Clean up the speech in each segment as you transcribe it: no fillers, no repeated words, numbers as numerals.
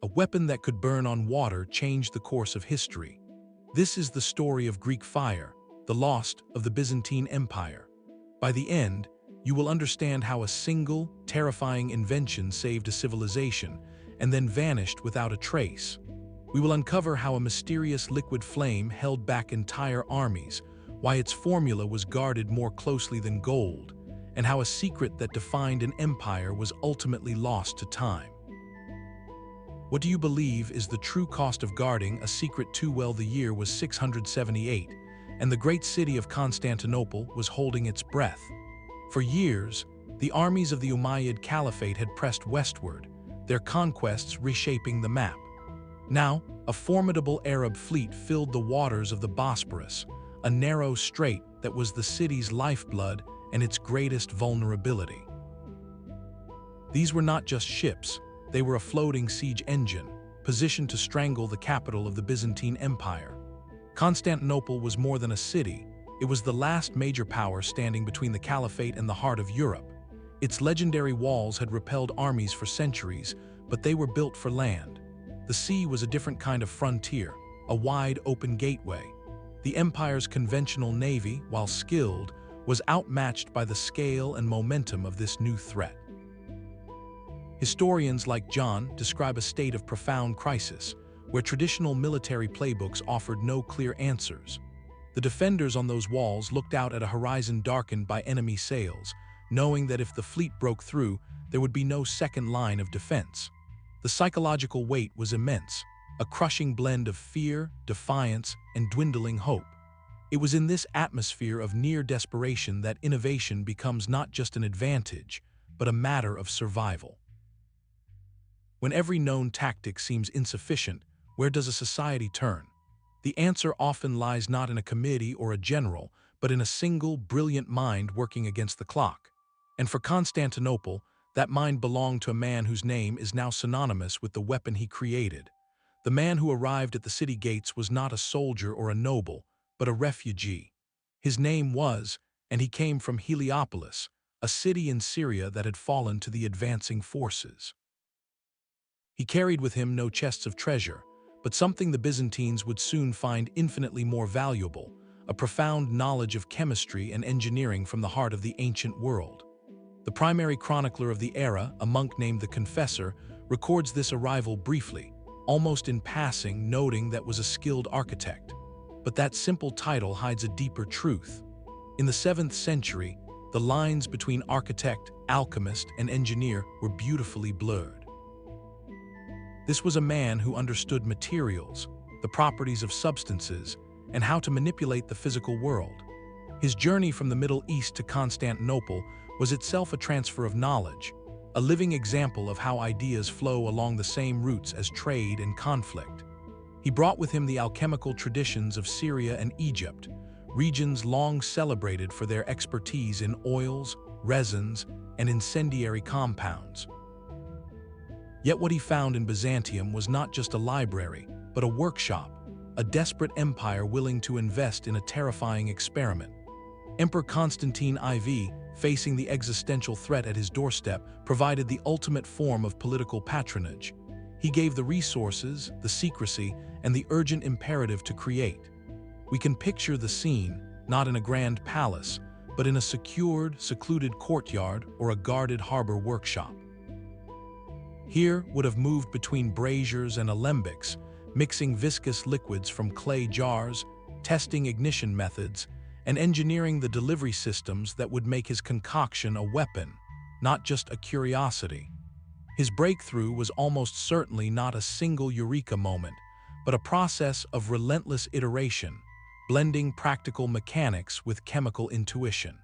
A weapon that could burn on water changed the course of history. This is the story of Greek fire, the lost of the Byzantine Empire. By the end, you will understand how a single, terrifying invention saved a civilization and then vanished without a trace. We will uncover how a mysterious liquid flame held back entire armies, why its formula was guarded more closely than gold, and how a secret that defined an empire was ultimately lost to time. What do you believe is the true cost of guarding a secret too well? The year was 678, and the great city of Constantinople was holding its breath. For years, the armies of the Umayyad Caliphate had pressed westward, their conquests reshaping the map. Now, a formidable Arab fleet filled the waters of the Bosporus, a narrow strait that was the city's lifeblood and its greatest vulnerability. These were not just ships, they were a floating siege engine, positioned to strangle the capital of the Byzantine Empire. Constantinople was more than a city, it was the last major power standing between the Caliphate and the heart of Europe. Its legendary walls had repelled armies for centuries, but they were built for land. The sea was a different kind of frontier, a wide open gateway. The empire's conventional navy, while skilled, was outmatched by the scale and momentum of this new threat. Historians like John describe a state of profound crisis, where traditional military playbooks offered no clear answers. The defenders on those walls looked out at a horizon darkened by enemy sails, knowing that if the fleet broke through, there would be no second line of defense. The psychological weight was immense, a crushing blend of fear, defiance, and dwindling hope. It was in this atmosphere of near desperation that innovation becomes not just an advantage, but a matter of survival. When every known tactic seems insufficient, where does a society turn? The answer often lies not in a committee or a general, but in a single, brilliant mind working against the clock. And for Constantinople, that mind belonged to a man whose name is now synonymous with the weapon he created. The man who arrived at the city gates was not a soldier or a noble, but a refugee. His name was, and he came from Heliopolis, a city in Syria that had fallen to the advancing forces. He carried with him no chests of treasure, but something the Byzantines would soon find infinitely more valuable, a profound knowledge of chemistry and engineering from the heart of the ancient world. The primary chronicler of the era, a monk named the Confessor, records this arrival briefly, almost in passing, noting that was a skilled architect. But that simple title hides a deeper truth. In the 7th century, the lines between architect, alchemist, and engineer were beautifully blurred. This was a man who understood materials, the properties of substances, and how to manipulate the physical world. His journey from the Middle East to Constantinople was itself a transfer of knowledge, a living example of how ideas flow along the same routes as trade and conflict. He brought with him the alchemical traditions of Syria and Egypt, regions long celebrated for their expertise in oils, resins, and incendiary compounds. Yet what he found in Byzantium was not just a library, but a workshop, a desperate empire willing to invest in a terrifying experiment. Emperor Constantine IV, facing the existential threat at his doorstep, provided the ultimate form of political patronage. He gave the resources, the secrecy, and the urgent imperative to create. We can picture the scene, not in a grand palace, but in a secured, secluded courtyard or a guarded harbor workshop. Here would have moved between braziers and alembics, mixing viscous liquids from clay jars, testing ignition methods, and engineering the delivery systems that would make his concoction a weapon, not just a curiosity. His breakthrough was almost certainly not a single eureka moment, but a process of relentless iteration, blending practical mechanics with chemical intuition.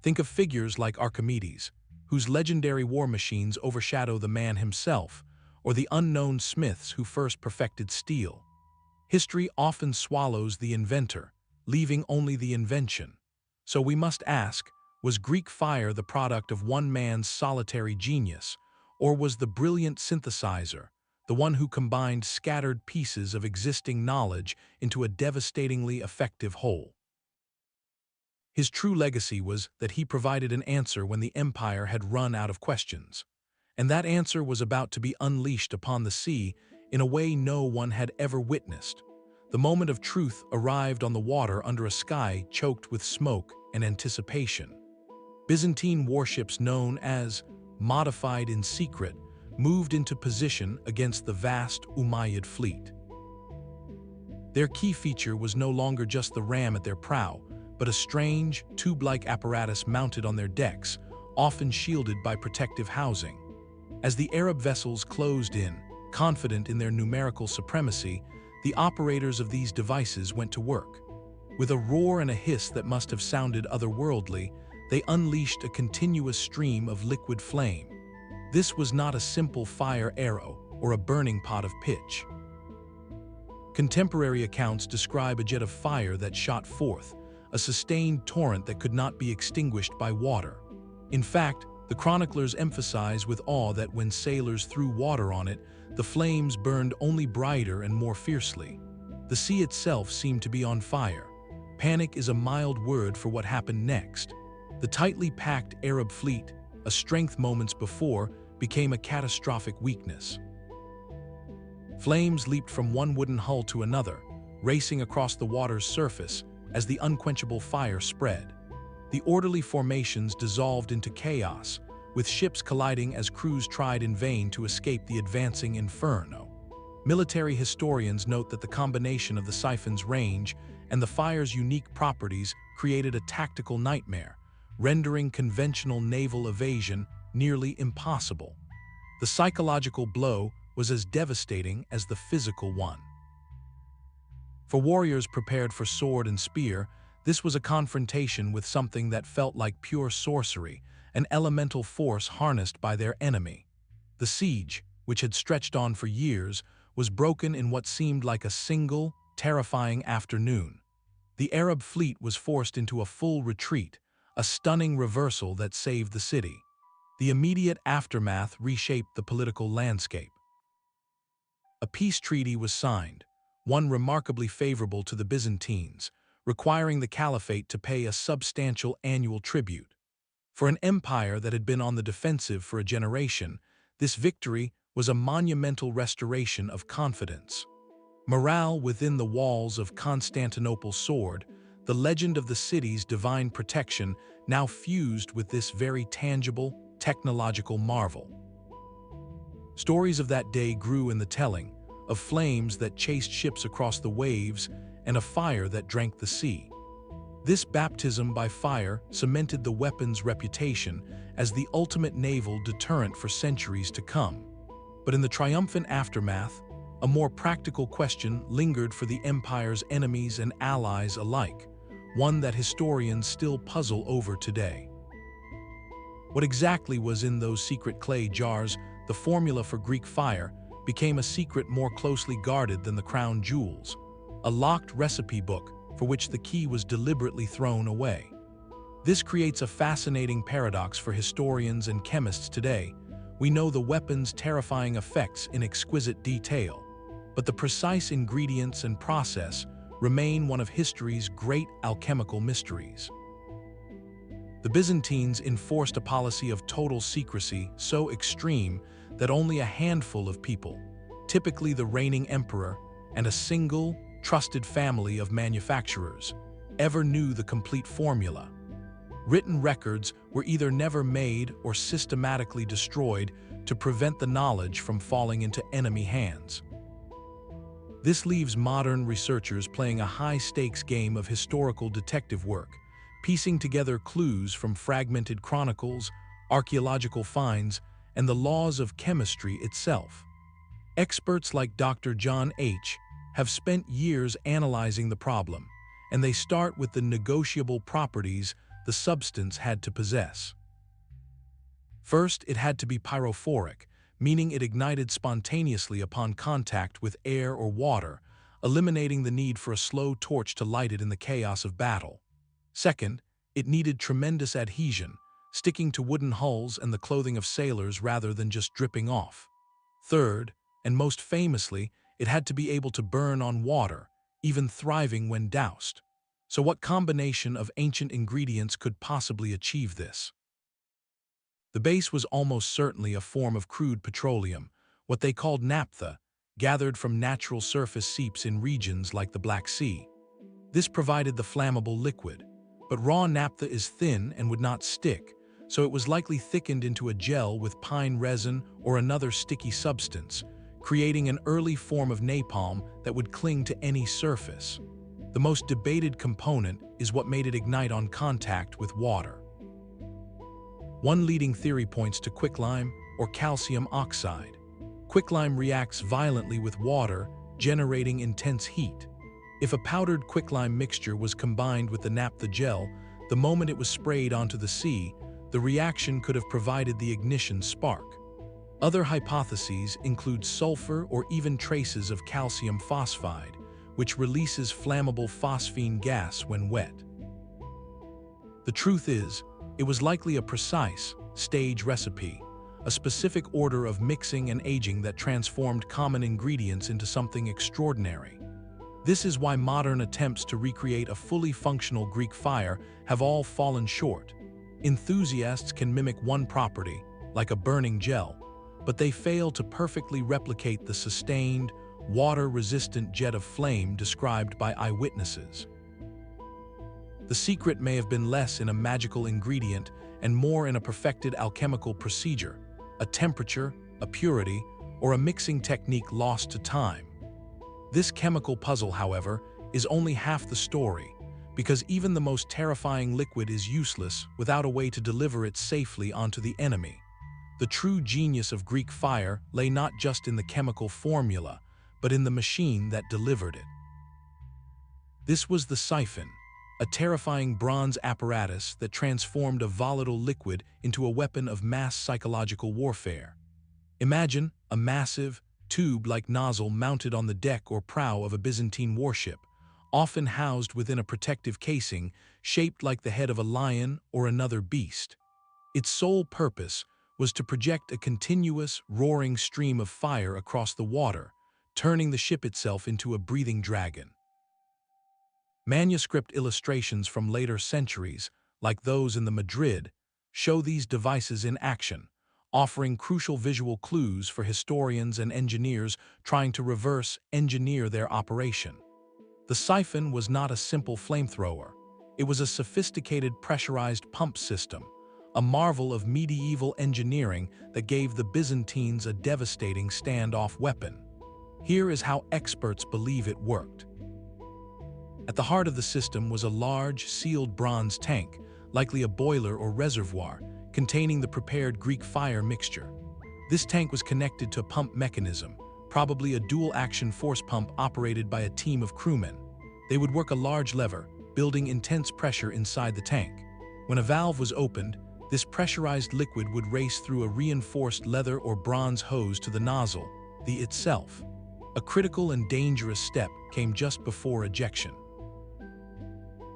Think of figures like Archimedes, whose legendary war machines overshadow the man himself, or the unknown smiths who first perfected steel. History often swallows the inventor, leaving only the invention. So we must ask, was Greek fire the product of one man's solitary genius, or was the brilliant synthesizer, the one who combined scattered pieces of existing knowledge into a devastatingly effective whole? His true legacy was that he provided an answer when the empire had run out of questions. and that answer was about to be unleashed upon the sea in a way no one had ever witnessed. The moment of truth arrived on the water under a sky choked with smoke and anticipation. Byzantine warships known as modified in secret moved into position against the vast Umayyad fleet. Their key feature was no longer just the ram at their prow, but a strange, tube-like apparatus mounted on their decks, often shielded by protective housing. As the Arab vessels closed in, confident in their numerical supremacy, the operators of these devices went to work. With a roar and a hiss that must have sounded otherworldly, they unleashed a continuous stream of liquid flame. This was not a simple fire arrow or a burning pot of pitch. Contemporary accounts describe a jet of fire that shot forth, a sustained torrent that could not be extinguished by water. In fact, the chroniclers emphasize with awe that when sailors threw water on it, the flames burned only brighter and more fiercely. The sea itself seemed to be on fire. Panic is a mild word for what happened next. The tightly packed Arab fleet, a strength moments before, became a catastrophic weakness. Flames leaped from one wooden hull to another, racing across the water's surface as the unquenchable fire spread. The orderly formations dissolved into chaos, with ships colliding as crews tried in vain to escape the advancing inferno. Military historians note that the combination of the Siphon's range and the fire's unique properties created a tactical nightmare, rendering conventional naval evasion nearly impossible. The psychological blow was as devastating as the physical one. For warriors prepared for sword and spear, this was a confrontation with something that felt like pure sorcery, an elemental force harnessed by their enemy. The siege, which had stretched on for years, was broken in what seemed like a single, terrifying afternoon. The Arab fleet was forced into a full retreat, a stunning reversal that saved the city. The immediate aftermath reshaped the political landscape. A peace treaty was signed, one remarkably favorable to the Byzantines, requiring the caliphate to pay a substantial annual tribute. For an empire that had been on the defensive for a generation, this victory was a monumental restoration of confidence. Morale within the walls of Constantinople soared, the legend of the city's divine protection now fused with this very tangible, technological marvel. Stories of that day grew in the telling, of flames that chased ships across the waves and a fire that drank the sea. This baptism by fire cemented the weapon's reputation as the ultimate naval deterrent for centuries to come. But in the triumphant aftermath, a more practical question lingered for the empire's enemies and allies alike, one that historians still puzzle over today. What exactly was in those secret clay jars? The formula for Greek fire became a secret more closely guarded than the crown jewels, a locked recipe book for which the key was deliberately thrown away. This creates a fascinating paradox for historians and chemists today. We know the weapon's terrifying effects in exquisite detail, but the precise ingredients and process remain one of history's great alchemical mysteries. The Byzantines enforced a policy of total secrecy so extreme that only a handful of people, typically the reigning emperor and a single, trusted family of manufacturers, ever knew the complete formula. Written records were either never made or systematically destroyed to prevent the knowledge from falling into enemy hands. This leaves modern researchers playing a high-stakes game of historical detective work, piecing together clues from fragmented chronicles, archaeological finds, and the laws of chemistry itself. Experts like Dr. John H. have spent years analyzing the problem, and they start with the negotiable properties the substance had to possess. First, it had to be pyrophoric, meaning it ignited spontaneously upon contact with air or water, eliminating the need for a slow torch to light it in the chaos of battle. Second, it needed tremendous adhesion, sticking to wooden hulls and the clothing of sailors rather than just dripping off. Third, and most famously, it had to be able to burn on water, even thriving when doused. So what combination of ancient ingredients could possibly achieve this? The base was almost certainly a form of crude petroleum, what they called naphtha, gathered from natural surface seeps in regions like the Black Sea. This provided the flammable liquid, but raw naphtha is thin and would not stick, so it was likely thickened into a gel with pine resin or another sticky substance, creating an early form of napalm that would cling to any surface. The most debated component is what made it ignite on contact with water. One leading theory points to quicklime or calcium oxide. Quicklime reacts violently with water, generating intense heat. If a powdered quicklime mixture was combined with the naphtha gel, the moment it was sprayed onto the sea, the reaction could have provided the ignition spark. Other hypotheses include sulfur or even traces of calcium phosphide, which releases flammable phosphine gas when wet. The truth is, it was likely a precise, stage recipe, a specific order of mixing and aging that transformed common ingredients into something extraordinary. This is why modern attempts to recreate a fully functional Greek fire have all fallen short. Enthusiasts can mimic one property, like a burning gel, but they fail to perfectly replicate the sustained, water-resistant jet of flame described by eyewitnesses. The secret may have been less in a magical ingredient and more in a perfected alchemical procedure, a temperature, a purity, or a mixing technique lost to time. This chemical puzzle, however, is only half the story, because even the most terrifying liquid is useless without a way to deliver it safely onto the enemy. The true genius of Greek fire lay not just in the chemical formula, but in the machine that delivered it. This was the Siphon, a terrifying bronze apparatus that transformed a volatile liquid into a weapon of mass psychological warfare. Imagine a massive, tube-like nozzle mounted on the deck or prow of a Byzantine warship, often housed within a protective casing shaped like the head of a lion or another beast. Its sole purpose was to project a continuous, roaring stream of fire across the water, turning the ship itself into a breathing dragon. Manuscript illustrations from later centuries, like those in the Madrid, show these devices in action, offering crucial visual clues for historians and engineers trying to reverse engineer their operation. The Siphon was not a simple flamethrower. It was a sophisticated pressurized pump system, a marvel of medieval engineering that gave the Byzantines a devastating standoff weapon. Here is how experts believe it worked. At the heart of the system was a large, sealed bronze tank, likely a boiler or reservoir, containing the prepared Greek fire mixture. This tank was connected to a pump mechanism, probably a dual-action force pump operated by a team of crewmen. They would work a large lever, building intense pressure inside the tank. When a valve was opened, this pressurized liquid would race through a reinforced leather or bronze hose to the nozzle, the itself. A critical and dangerous step came just before ejection.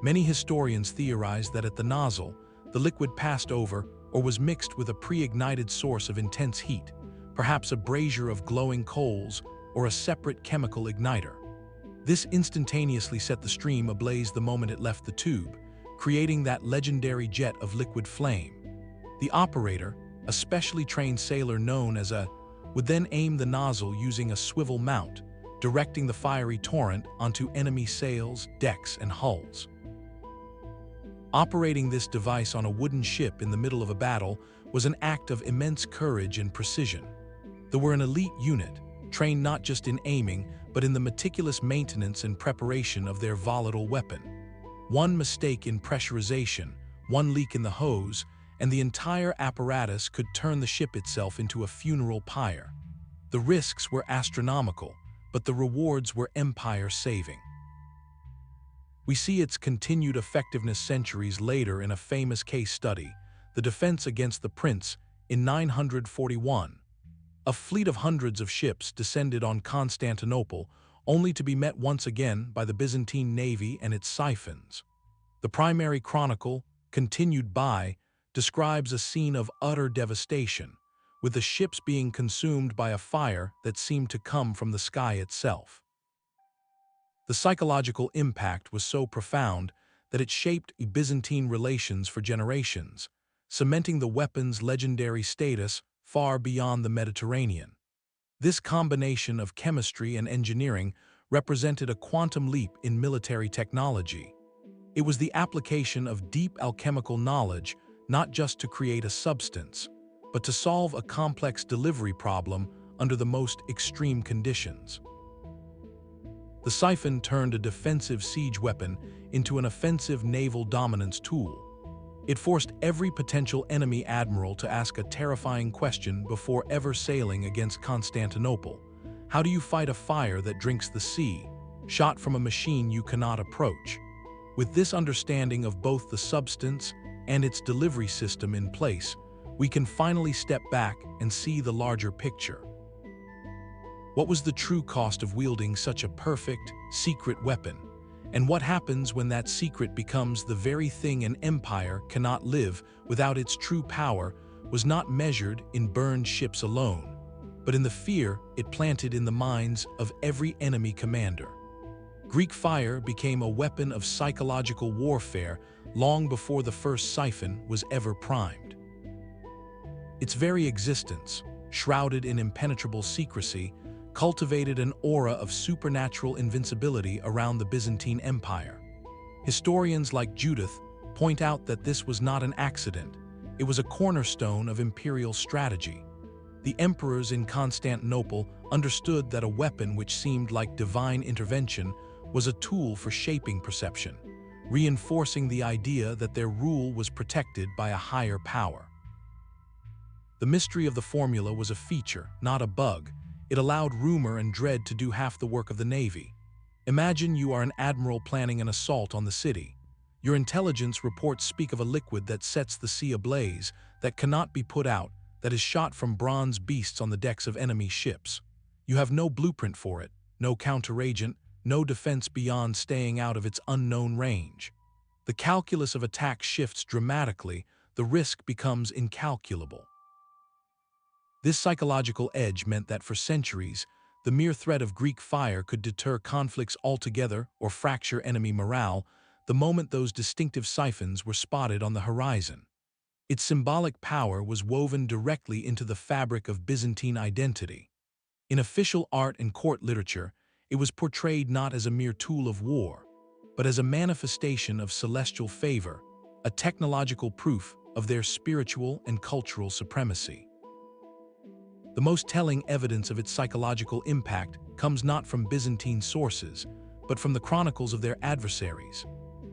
Many historians theorize that at the nozzle, the liquid passed over or was mixed with a pre-ignited source of intense heat, perhaps a brazier of glowing coals or a separate chemical igniter. This instantaneously set the stream ablaze the moment it left the tube, creating that legendary jet of liquid flame. The operator, a specially trained sailor known as a, would then aim the nozzle using a swivel mount, directing the fiery torrent onto enemy sails, decks, and hulls. Operating this device on a wooden ship in the middle of a battle was an act of immense courage and precision. They were an elite unit, trained not just in aiming, but in the meticulous maintenance and preparation of their volatile weapon. One mistake in pressurization, one leak in the hose, and the entire apparatus could turn the ship itself into a funeral pyre. The risks were astronomical, but the rewards were empire-saving. We see its continued effectiveness centuries later in a famous case study, the defense against the Prince in 941. A fleet of hundreds of ships descended on Constantinople, only to be met once again by the Byzantine navy and its siphons. The primary chronicle, continued by, describes a scene of utter devastation, with the ships being consumed by a fire that seemed to come from the sky itself. The psychological impact was so profound that it shaped Byzantine relations for generations. cementing the weapon's legendary status far beyond the Mediterranean. This combination of chemistry and engineering represented a quantum leap in military technology. It was the application of deep alchemical knowledge not just to create a substance, but to solve a complex delivery problem under the most extreme conditions. The Siphon turned a defensive siege weapon into an offensive naval dominance tool. It forced every potential enemy admiral to ask a terrifying question before ever sailing against Constantinople. How do you fight a fire that drinks the sea, shot from a machine you cannot approach? With this understanding of both the substance and its delivery system in place, we can finally step back and see the larger picture. What was the true cost of wielding such a perfect, secret weapon? And what happens when that secret becomes the very thing an empire cannot live without? Its true power was not measured in burned ships alone, but in the fear it planted in the minds of every enemy commander. Greek fire became a weapon of psychological warfare long before the first siphon was ever primed. Its very existence, shrouded in impenetrable secrecy, cultivated an aura of supernatural invincibility around the Byzantine Empire. Historians like Judith point out that this was not an accident. It was a cornerstone of imperial strategy. The emperors in Constantinople understood that a weapon which seemed like divine intervention was a tool for shaping perception, reinforcing the idea that their rule was protected by a higher power. The mystery of the formula was a feature, not a bug. It allowed rumor and dread to do half the work of the Navy. Imagine you are an admiral planning an assault on the city. Your intelligence reports speak of a liquid that sets the sea ablaze, that cannot be put out, that is shot from bronze beasts on the decks of enemy ships. You have no blueprint for it, no counteragent, no defense beyond staying out of its unknown range. The calculus of attack shifts dramatically, the risk becomes incalculable. This psychological edge meant that for centuries, the mere threat of Greek fire could deter conflicts altogether or fracture enemy morale the moment those distinctive siphons were spotted on the horizon. Its symbolic power was woven directly into the fabric of Byzantine identity. In official art and court literature, it was portrayed not as a mere tool of war, but as a manifestation of celestial favor, a technological proof of their spiritual and cultural supremacy. The most telling evidence of its psychological impact comes not from Byzantine sources, but from the chronicles of their adversaries.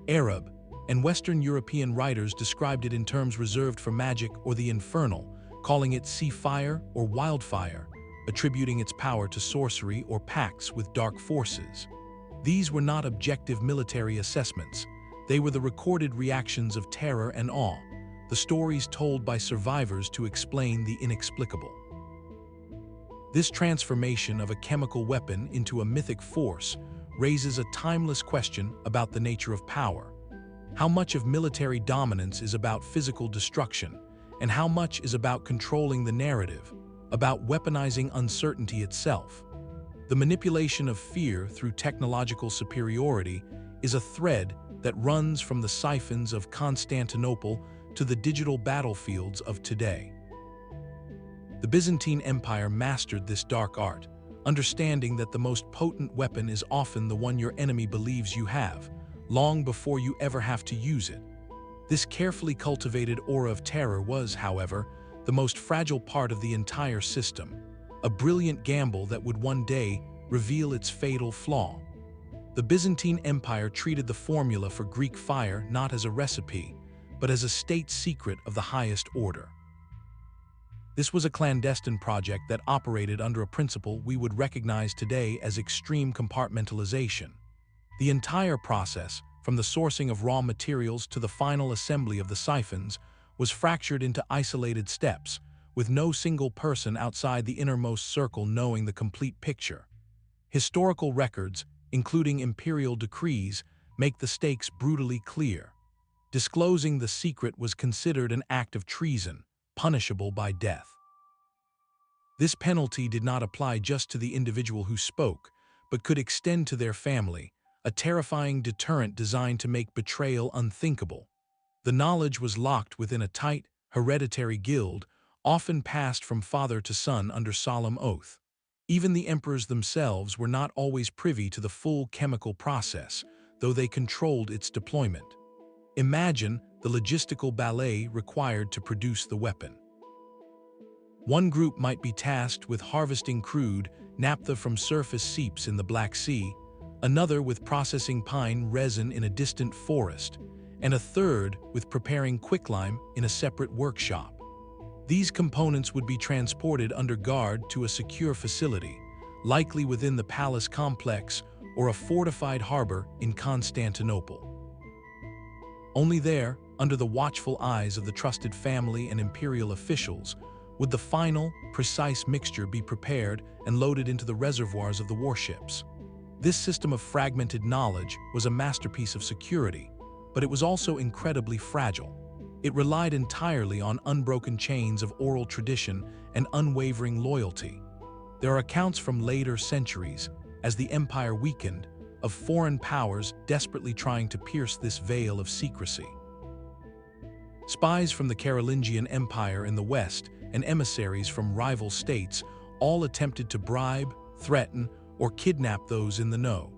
Arab and Western European writers described it in terms reserved for magic or the infernal, calling it sea fire or wildfire, attributing its power to sorcery or pacts with dark forces. These were not objective military assessments. They were the recorded reactions of terror and awe, the stories told by survivors to explain the inexplicable. This transformation of a chemical weapon into a mythic force raises a timeless question about the nature of power. How much of military dominance is about physical destruction, and how much is about controlling the narrative, about weaponizing uncertainty itself? The manipulation of fear through technological superiority is a thread that runs from the siphons of Constantinople to the digital battlefields of today. The Byzantine Empire mastered this dark art, understanding that the most potent weapon is often the one your enemy believes you have, long before you ever have to use it. This carefully cultivated aura of terror was, however, the most fragile part of the entire system, a brilliant gamble that would one day reveal its fatal flaw. The Byzantine Empire treated the formula for Greek fire not as a recipe, but as a state secret of the highest order. This was a clandestine project that operated under a principle we would recognize today as extreme compartmentalization. The entire process, from the sourcing of raw materials to the final assembly of the siphons, was fractured into isolated steps, with no single person outside the innermost circle knowing the complete picture. Historical records, including imperial decrees, make the stakes brutally clear. Disclosing the secret was considered an act of treason, punishable by death. This penalty did not apply just to the individual who spoke, but could extend to their family, a terrifying deterrent designed to make betrayal unthinkable. The knowledge was locked within a tight, hereditary guild, often passed from father to son under solemn oath. Even the emperors themselves were not always privy to the full chemical process, though they controlled its deployment. Imagine the logistical ballet required to produce the weapon. One group might be tasked with harvesting crude naphtha from surface seeps in the Black Sea, another with processing pine resin in a distant forest, and a third with preparing quicklime in a separate workshop. These components would be transported under guard to a secure facility, likely within the palace complex or a fortified harbor in Constantinople. Only there, under the watchful eyes of the trusted family and imperial officials, would the final, precise mixture be prepared and loaded into the reservoirs of the warships. This system of fragmented knowledge was a masterpiece of security, but it was also incredibly fragile. It relied entirely on unbroken chains of oral tradition and unwavering loyalty. There are accounts from later centuries, as the empire weakened, of foreign powers desperately trying to pierce this veil of secrecy. Spies from the Carolingian Empire in the west and emissaries from rival states all attempted to bribe, threaten, or kidnap those in the know.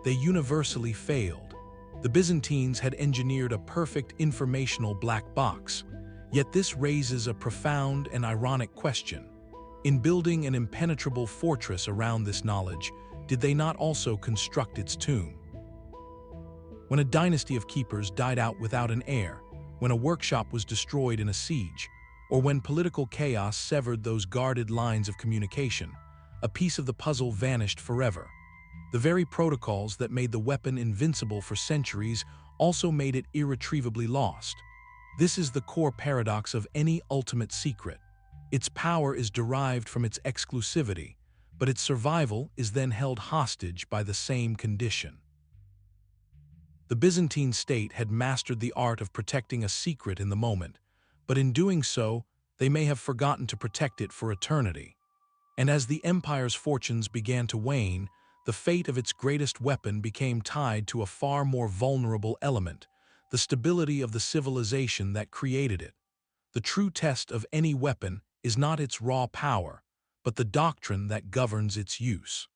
They universally failed. The Byzantines had engineered a perfect informational black box, yet this raises a profound and ironic question. In building an impenetrable fortress around this knowledge, did they not also construct its tomb? When a dynasty of keepers died out without an heir, when a workshop was destroyed in a siege, or when political chaos severed those guarded lines of communication, a piece of the puzzle vanished forever. The very protocols that made the weapon invincible for centuries also made it irretrievably lost. This is the core paradox of any ultimate secret. Its power is derived from its exclusivity, but its survival is then held hostage by the same condition. The Byzantine state had mastered the art of protecting a secret in the moment, but in doing so, they may have forgotten to protect it for eternity. And as the empire's fortunes began to wane, the fate of its greatest weapon became tied to a far more vulnerable element, the stability of the civilization that created it. The true test of any weapon is not its raw power, but the doctrine that governs its use.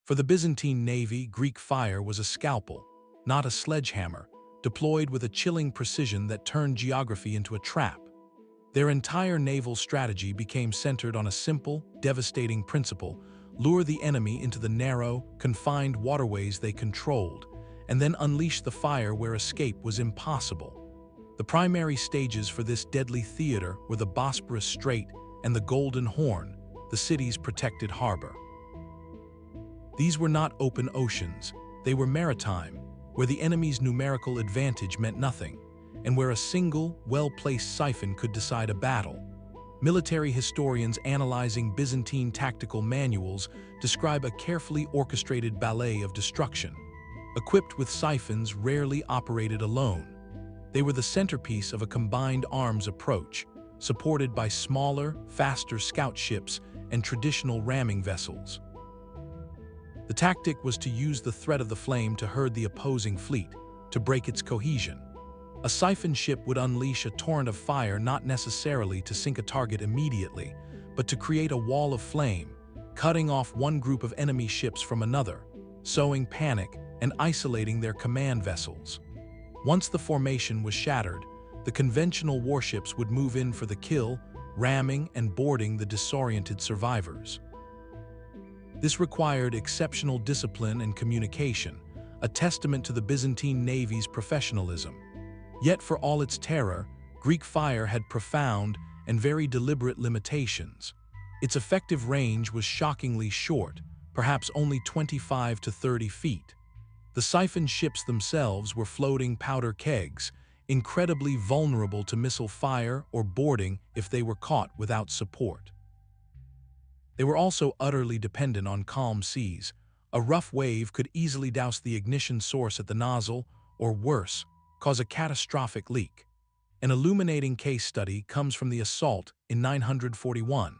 For the Byzantine navy, Greek fire was a scalpel, not a sledgehammer, deployed with a chilling precision that turned geography into a trap. Their entire naval strategy became centered on a simple, devastating principle: lure the enemy into the narrow, confined waterways they controlled, and then unleash the fire where escape was impossible. The primary stages for this deadly theater were the Bosporus Strait and the Golden Horn, the city's protected harbor. These were not open oceans, they were maritime, where the enemy's numerical advantage meant nothing, and where a single, well-placed siphon could decide a battle. Military historians analyzing Byzantine tactical manuals describe a carefully orchestrated ballet of destruction. Equipped with siphons rarely operated alone. They were the centerpiece of a combined arms approach, supported by smaller, faster scout ships and traditional ramming vessels. The tactic was to use the threat of the flame to herd the opposing fleet, to break its cohesion. A siphon ship would unleash a torrent of fire not necessarily to sink a target immediately, but to create a wall of flame, cutting off one group of enemy ships from another, sowing panic and isolating their command vessels. Once the formation was shattered, the conventional warships would move in for the kill, ramming and boarding the disoriented survivors. This required exceptional discipline and communication, a testament to the Byzantine Navy's professionalism. Yet for all its terror, Greek fire had profound and very deliberate limitations. Its effective range was shockingly short, perhaps only 25 to 30 feet. The siphon ships themselves were floating powder kegs, incredibly vulnerable to missile fire or boarding if they were caught without support. They were also utterly dependent on calm seas. A rough wave could easily douse the ignition source at the nozzle, or worse, cause a catastrophic leak. An illuminating case study comes from the assault in 941.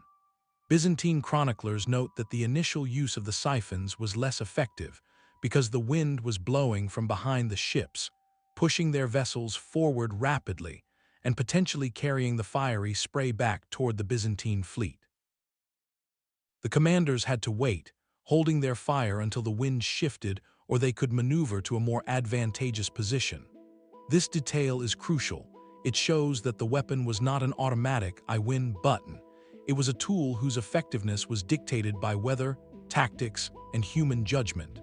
Byzantine chroniclers note that the initial use of the siphons was less effective because the wind was blowing from behind the ships, pushing their vessels forward rapidly, and potentially carrying the fiery spray back toward the Byzantine fleet. The commanders had to wait, holding their fire until the wind shifted or they could maneuver to a more advantageous position. This detail is crucial. It shows that the weapon was not an automatic "I win" button. It was a tool whose effectiveness was dictated by weather, tactics, and human judgment.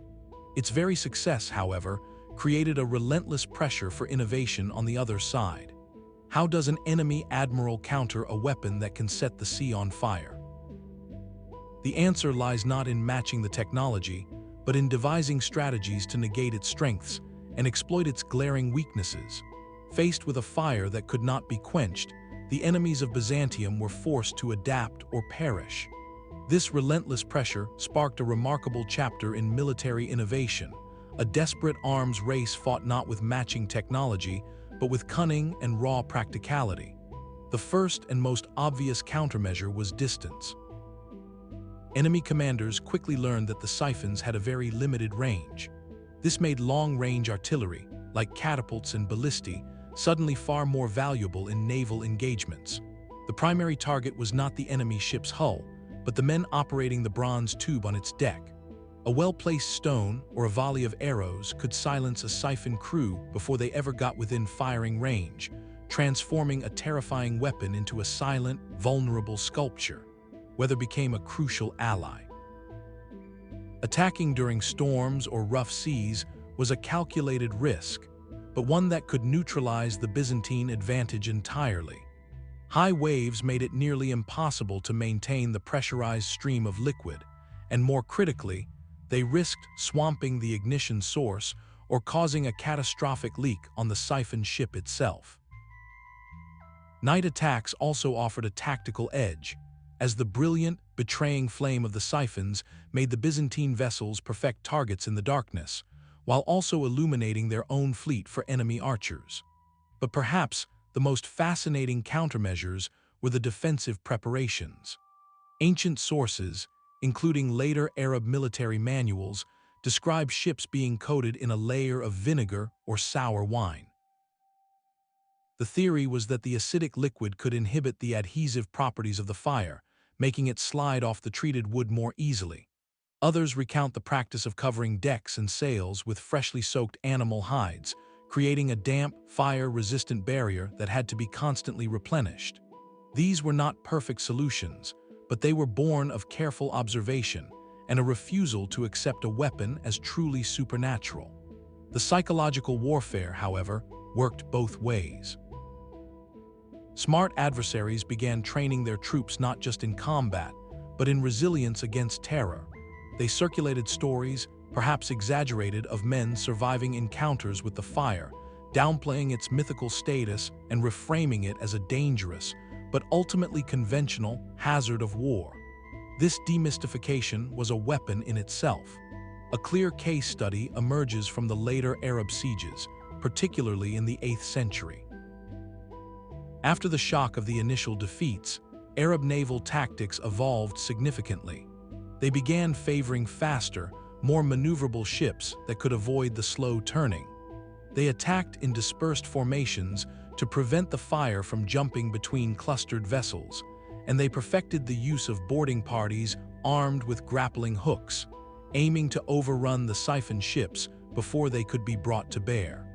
Its very success, however, created a relentless pressure for innovation on the other side. How does an enemy admiral counter a weapon that can set the sea on fire? The answer lies not in matching the technology, but in devising strategies to negate its strengths and exploit its glaring weaknesses. Faced with a fire that could not be quenched, the enemies of Byzantium were forced to adapt or perish. This relentless pressure sparked a remarkable chapter in military innovation. A desperate arms race fought not with matching technology, but with cunning and raw practicality. The first and most obvious countermeasure was distance. Enemy commanders quickly learned that the Siphons had a very limited range. This made long-range artillery, like catapults and ballistae, suddenly far more valuable in naval engagements. The primary target was not the enemy ship's hull, but the men operating the bronze tube on its deck. A well-placed stone or a volley of arrows could silence a Siphon crew before they ever got within firing range, transforming a terrifying weapon into a silent, vulnerable sculpture. Weather became a crucial ally. Attacking during storms or rough seas was a calculated risk, but one that could neutralize the Byzantine advantage entirely. High waves made it nearly impossible to maintain the pressurized stream of liquid, and more critically, they risked swamping the ignition source or causing a catastrophic leak on the Siphon ship itself. Night attacks also offered a tactical edge, as the brilliant, betraying flame of the Siphons made the Byzantine vessels perfect targets in the darkness, while also illuminating their own fleet for enemy archers. But perhaps the most fascinating countermeasures were the defensive preparations. Ancient sources, including later Arab military manuals, describe ships being coated in a layer of vinegar or sour wine. The theory was that the acidic liquid could inhibit the adhesive properties of the fire, making it slide off the treated wood more easily. Others recount the practice of covering decks and sails with freshly soaked animal hides, creating a damp, fire-resistant barrier that had to be constantly replenished. These were not perfect solutions, but they were born of careful observation and a refusal to accept a weapon as truly supernatural. The psychological warfare, however, worked both ways. Smart adversaries began training their troops not just in combat, but in resilience against terror. They circulated stories, perhaps exaggerated, of men surviving encounters with the fire, downplaying its mythical status and reframing it as a dangerous, but ultimately conventional, hazard of war. This demystification was a weapon in itself. A clear case study emerges from the later Arab sieges, particularly in the 8th century. After the shock of the initial defeats, Arab naval tactics evolved significantly. They began favoring faster, more maneuverable ships that could avoid the slow turning. They attacked in dispersed formations to prevent the fire from jumping between clustered vessels, and they perfected the use of boarding parties armed with grappling hooks, aiming to overrun the Siphon ships before they could be brought to bear.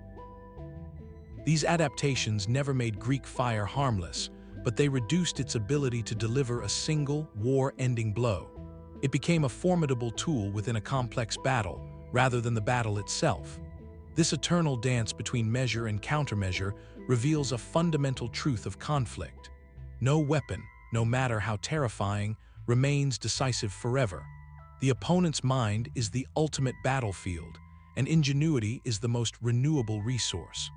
These adaptations never made Greek fire harmless, but they reduced its ability to deliver a single, war-ending blow. It became a formidable tool within a complex battle, rather than the battle itself. This eternal dance between measure and countermeasure reveals a fundamental truth of conflict. No weapon, no matter how terrifying, remains decisive forever. The opponent's mind is the ultimate battlefield, and ingenuity is the most renewable resource.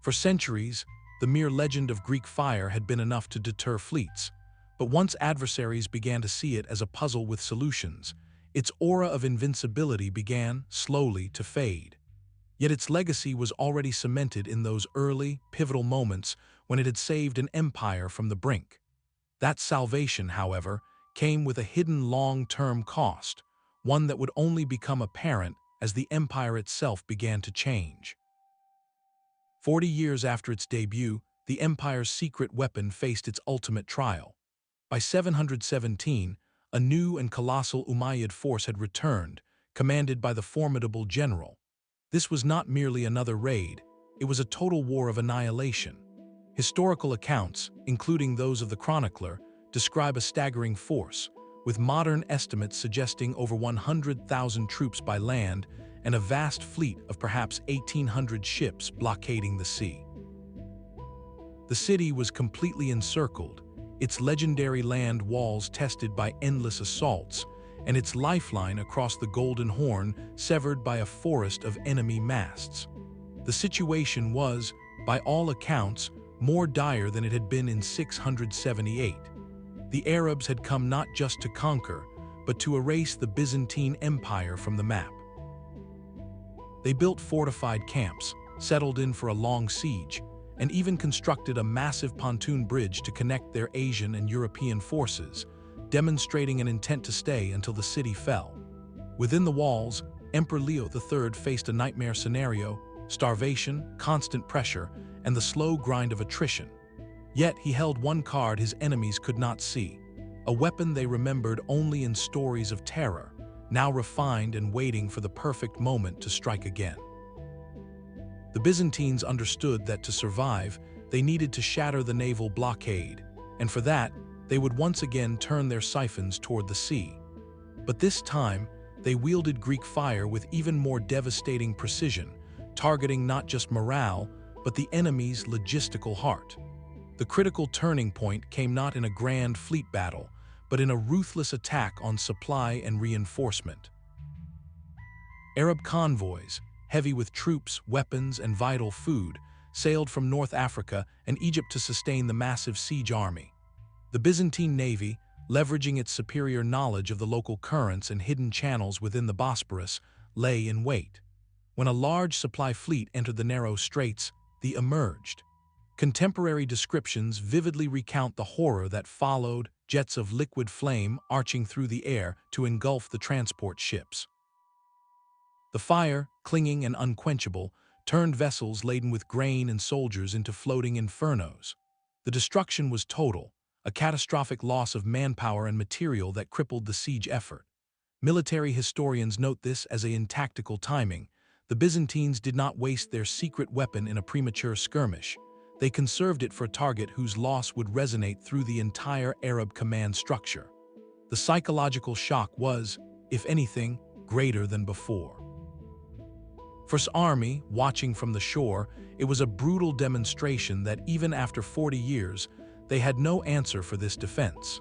For centuries, the mere legend of Greek fire had been enough to deter fleets, but once adversaries began to see it as a puzzle with solutions, its aura of invincibility began, slowly, to fade. Yet its legacy was already cemented in those early, pivotal moments when it had saved an empire from the brink. That salvation, however, came with a hidden long-term cost, one that would only become apparent as the empire itself began to change. 40 years after its debut, the empire's secret weapon faced its ultimate trial. By 717, a new and colossal Umayyad force had returned, commanded by the formidable general. This was not merely another raid, it was a total war of annihilation. Historical accounts, including those of the chronicler, describe a staggering force, with modern estimates suggesting over 100,000 troops by land and a vast fleet of perhaps 1,800 ships blockading the sea. The city was completely encircled, its legendary land walls tested by endless assaults, and its lifeline across the Golden Horn severed by a forest of enemy masts. The situation was, by all accounts, more dire than it had been in 678. The Arabs had come not just to conquer, but to erase the Byzantine Empire from the map. They built fortified camps, settled in for a long siege, and even constructed a massive pontoon bridge to connect their Asian and European forces, demonstrating an intent to stay until the city fell. Within the walls, Emperor Leo III faced a nightmare scenario: starvation, constant pressure, and the slow grind of attrition. Yet he held one card his enemies could not see, a weapon they remembered only in stories of terror, now refined and waiting for the perfect moment to strike again. The Byzantines understood that to survive, they needed to shatter the naval blockade, and for that, they would once again turn their siphons toward the sea. But this time, they wielded Greek fire with even more devastating precision, targeting not just morale, but the enemy's logistical heart. The critical turning point came not in a grand fleet battle, but in a ruthless attack on supply and reinforcement. Arab convoys, heavy with troops, weapons, and vital food, sailed from North Africa and Egypt to sustain the massive siege army. The Byzantine navy, leveraging its superior knowledge of the local currents and hidden channels within the Bosporus, lay in wait. When a large supply fleet entered the narrow straits, they emerged. Contemporary descriptions vividly recount the horror that followed, jets of liquid flame arching through the air to engulf the transport ships. The fire, clinging and unquenchable, turned vessels laden with grain and soldiers into floating infernos. The destruction was total, a catastrophic loss of manpower and material that crippled the siege effort. Military historians note this as in tactical timing. The Byzantines did not waste their secret weapon in a premature skirmish. They conserved it for a target whose loss would resonate through the entire Arab command structure. The psychological shock was, if anything, greater than before. For the army, watching from the shore, it was a brutal demonstration that even after 40 years, they had no answer for this defense.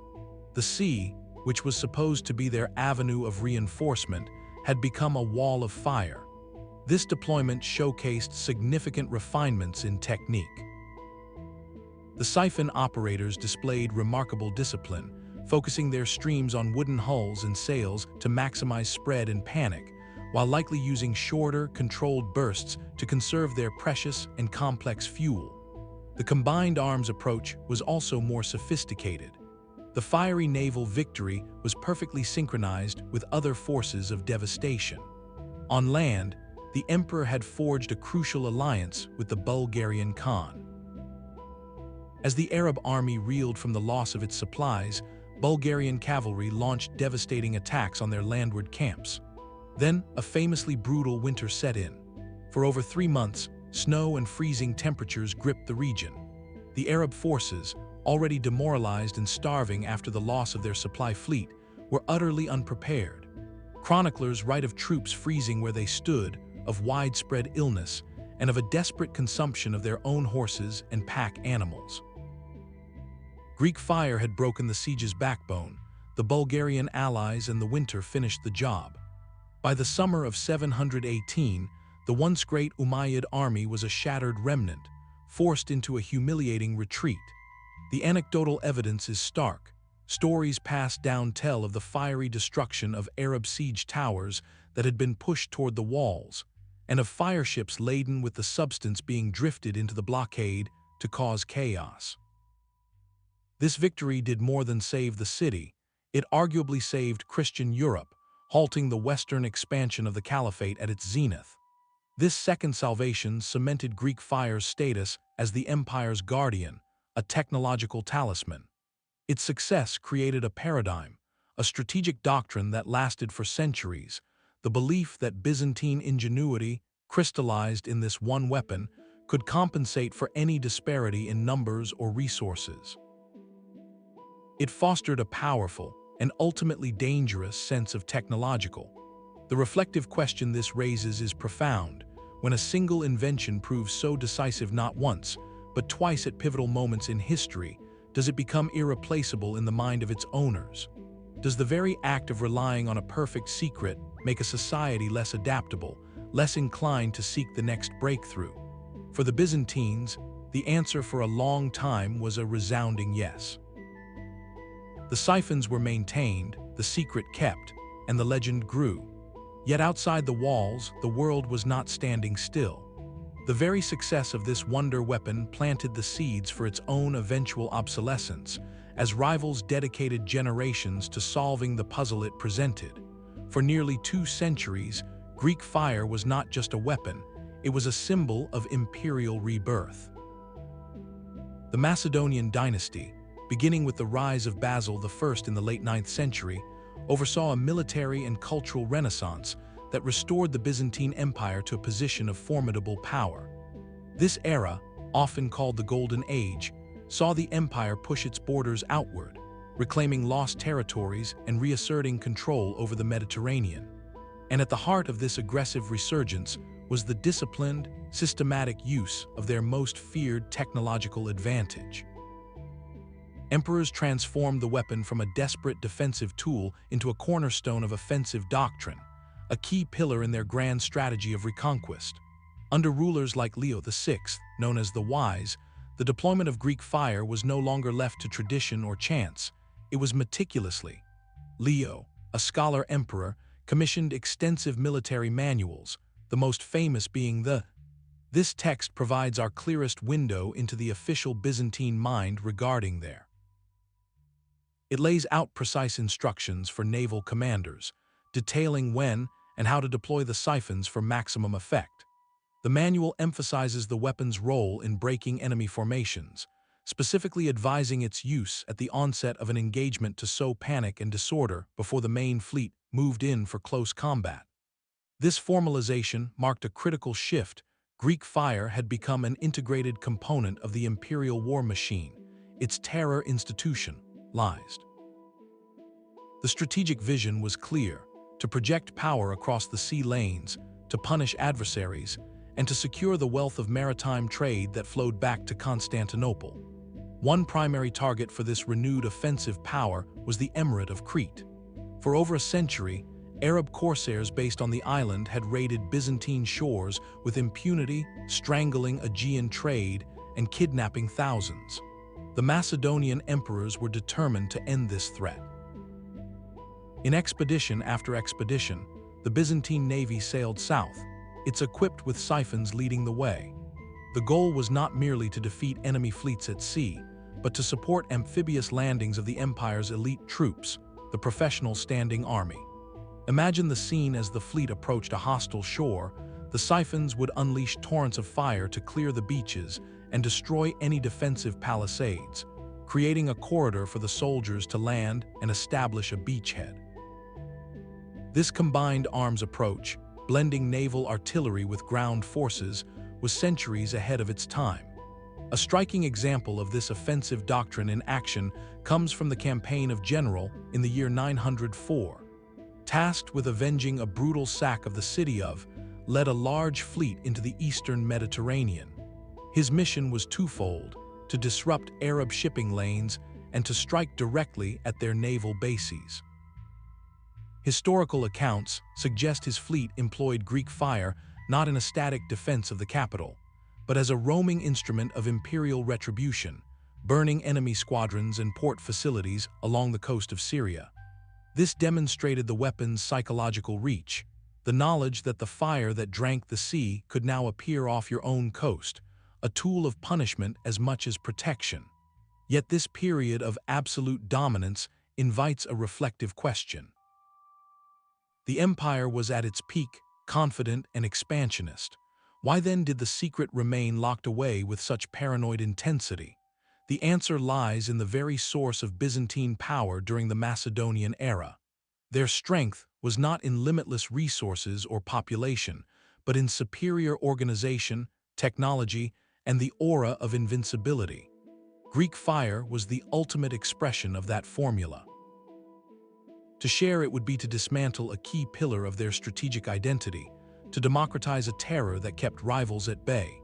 The sea, which was supposed to be their avenue of reinforcement, had become a wall of fire. This deployment showcased significant refinements in technique. The Siphon operators displayed remarkable discipline, focusing their streams on wooden hulls and sails to maximize spread and panic, while likely using shorter, controlled bursts to conserve their precious and complex fuel. The combined arms approach was also more sophisticated. The fiery naval victory was perfectly synchronized with other forces of devastation. On land, the emperor had forged a crucial alliance with the Bulgarian Khan. As the Arab army reeled from the loss of its supplies, Bulgarian cavalry launched devastating attacks on their landward camps. Then, a famously brutal winter set in. For over 3 months, snow and freezing temperatures gripped the region. The Arab forces, already demoralized and starving after the loss of their supply fleet, were utterly unprepared. Chroniclers write of troops freezing where they stood, of widespread illness, and of a desperate consumption of their own horses and pack animals. Greek fire had broken the siege's backbone. The Bulgarian allies and the winter finished the job. By the summer of 718, the once great Umayyad army was a shattered remnant, forced into a humiliating retreat. The anecdotal evidence is stark. Stories passed down tell of the fiery destruction of Arab siege towers that had been pushed toward the walls, and of fireships laden with the substance being drifted into the blockade to cause chaos. This victory did more than save the city. It arguably saved Christian Europe, halting the western expansion of the Caliphate at its zenith. This second salvation cemented Greek fire's status as the empire's guardian, a technological talisman. Its success created a paradigm, a strategic doctrine that lasted for centuries, the belief that Byzantine ingenuity, crystallized in this one weapon, could compensate for any disparity in numbers or resources. It fostered a powerful and ultimately dangerous sense of technological. The reflective question this raises is profound. When a single invention proves so decisive not once, but twice at pivotal moments in history, does it become irreplaceable in the mind of its owners? Does the very act of relying on a perfect secret make a society less adaptable, less inclined to seek the next breakthrough? For the Byzantines, the answer for a long time was a resounding yes. The siphons were maintained, the secret kept, and the legend grew. Yet outside the walls, the world was not standing still. The very success of this wonder weapon planted the seeds for its own eventual obsolescence, as rivals dedicated generations to solving the puzzle it presented. For nearly 2 centuries, Greek fire was not just a weapon, it was a symbol of imperial rebirth. The Macedonian dynasty, beginning with the rise of Basil I in the late 9th century, oversaw a military and cultural renaissance that restored the Byzantine Empire to a position of formidable power. This era, often called the Golden Age, saw the empire push its borders outward, reclaiming lost territories and reasserting control over the Mediterranean. And at the heart of this aggressive resurgence was the disciplined, systematic use of their most feared technological advantage. Emperors transformed the weapon from a desperate defensive tool into a cornerstone of offensive doctrine, a key pillar in their grand strategy of reconquest. Under rulers like Leo VI, known as the Wise, the deployment of Greek fire was no longer left to tradition or chance. It was meticulously. Leo, a scholar emperor, commissioned extensive military manuals, the most famous being the. This text provides our clearest window into the official Byzantine mind regarding their. It lays out precise instructions for naval commanders, detailing when and how to deploy the siphons for maximum effect. The manual emphasizes the weapon's role in breaking enemy formations, specifically advising its use at the onset of an engagement to sow panic and disorder before the main fleet moved in for close combat. This formalization marked a critical shift. Greek fire had become an integrated component of the imperial war machine, its terror institutionalized. The strategic vision was clear: to project power across the sea lanes, to punish adversaries, and to secure the wealth of maritime trade that flowed back to Constantinople. One primary target for this renewed offensive power was the Emirate of Crete. For over a century, Arab corsairs based on the island had raided Byzantine shores with impunity, strangling Aegean trade and kidnapping thousands. The Macedonian emperors were determined to end this threat. In expedition after expedition, the Byzantine navy sailed south, its equipped with siphons leading the way. The goal was not merely to defeat enemy fleets at sea, but to support amphibious landings of the empire's elite troops, the professional standing army. Imagine the scene as the fleet approached a hostile shore. The siphons would unleash torrents of fire to clear the beaches and destroy any defensive palisades, creating a corridor for the soldiers to land and establish a beachhead. This combined arms approach, blending naval artillery with ground forces, was centuries ahead of its time. A striking example of this offensive doctrine in action comes from the campaign of General in the year 904. Tasked with avenging a brutal sack of the city of, led a large fleet into the eastern Mediterranean. His mission was twofold: to disrupt Arab shipping lanes and to strike directly at their naval bases. Historical accounts suggest his fleet employed Greek fire not in a static defense of the capital, but as a roaming instrument of imperial retribution, burning enemy squadrons and port facilities along the coast of Syria. This demonstrated the weapon's psychological reach, the knowledge that the fire that drank the sea could now appear off your own coast, a tool of punishment as much as protection. Yet this period of absolute dominance invites a reflective question. The empire was at its peak, confident and expansionist. Why then did the secret remain locked away with such paranoid intensity? The answer lies in the very source of Byzantine power during the Macedonian era. Their strength was not in limitless resources or population, but in superior organization, technology, and the aura of invincibility. Greek fire was the ultimate expression of that formula. To share it would be to dismantle a key pillar of their strategic identity, to democratize a terror that kept rivals at bay.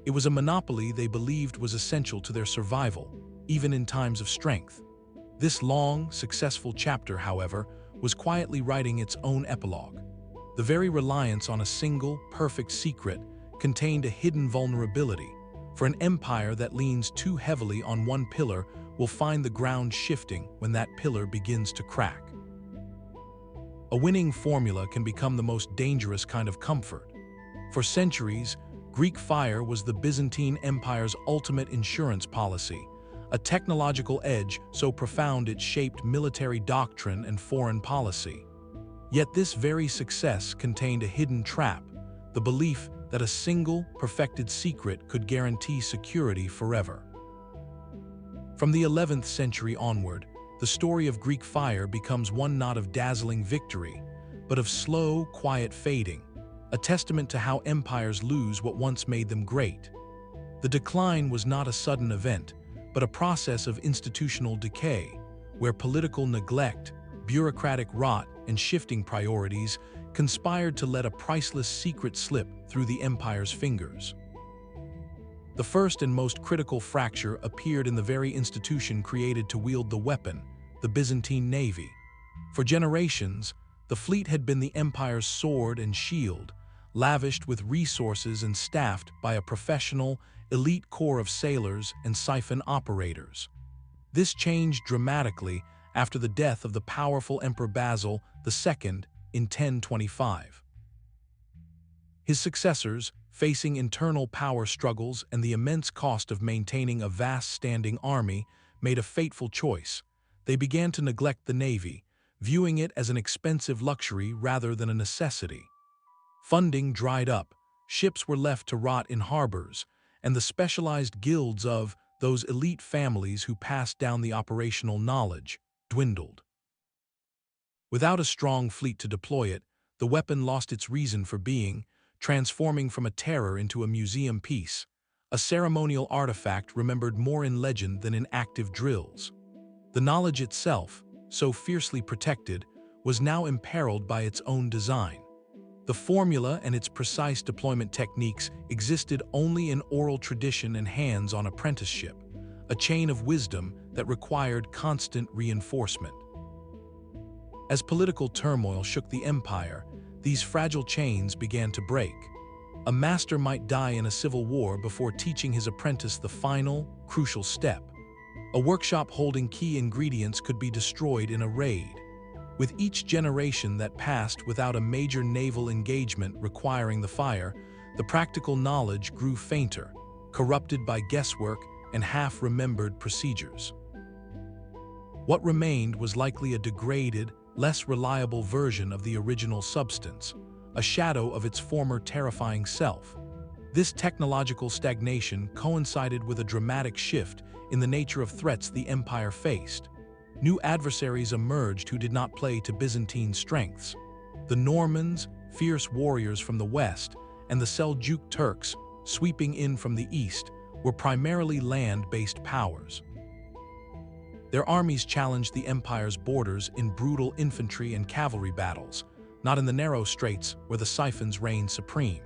It was a monopoly they believed was essential to their survival, even in times of strength. This long, successful chapter, however, was quietly writing its own epilogue. The very reliance on a single, perfect secret contained a hidden vulnerability, for an empire that leans too heavily on one pillar will find the ground shifting when that pillar begins to crack. A winning formula can become the most dangerous kind of comfort. For centuries, Greek fire was the Byzantine Empire's ultimate insurance policy, a technological edge so profound it shaped military doctrine and foreign policy. Yet this very success contained a hidden trap, the belief that a single, perfected secret could guarantee security forever. From the 11th century onward, the story of Greek fire becomes one not of dazzling victory, but of slow, quiet fading, a testament to how empires lose what once made them great. The decline was not a sudden event, but a process of institutional decay, where political neglect, bureaucratic rot, and shifting priorities conspired to let a priceless secret slip through the empire's fingers. The first and most critical fracture appeared in the very institution created to wield the weapon, the Byzantine navy. For generations, the fleet had been the empire's sword and shield, lavished with resources and staffed by a professional, elite corps of sailors and siphon operators. This changed dramatically after the death of the powerful Emperor Basil II in 1025. His successors, facing internal power struggles and the immense cost of maintaining a vast standing army, made a fateful choice. They began to neglect the navy, viewing it as an expensive luxury rather than a necessity. Funding dried up, ships were left to rot in harbors, and the specialized guilds of those elite families who passed down the operational knowledge dwindled. Without a strong fleet to deploy it, the weapon lost its reason for being, transforming from a terror into a museum piece, a ceremonial artifact remembered more in legend than in active drills. The knowledge itself, so fiercely protected, was now imperiled by its own design. The formula and its precise deployment techniques existed only in oral tradition and hands-on apprenticeship, a chain of wisdom that required constant reinforcement. As political turmoil shook the empire, these fragile chains began to break. A master might die in a civil war before teaching his apprentice the final, crucial step. A workshop holding key ingredients could be destroyed in a raid. With each generation that passed without a major naval engagement requiring the fire, the practical knowledge grew fainter, corrupted by guesswork and half-remembered procedures. What remained was likely a degraded, less reliable version of the original substance, a shadow of its former terrifying self. This technological stagnation coincided with a dramatic shift in the nature of threats the empire faced. New adversaries emerged who did not play to Byzantine strengths. The Normans, fierce warriors from the west, and the Seljuk Turks, sweeping in from the east, were primarily land-based powers. Their armies challenged the empire's borders in brutal infantry and cavalry battles, not in the narrow straits where the Siphons reigned supreme.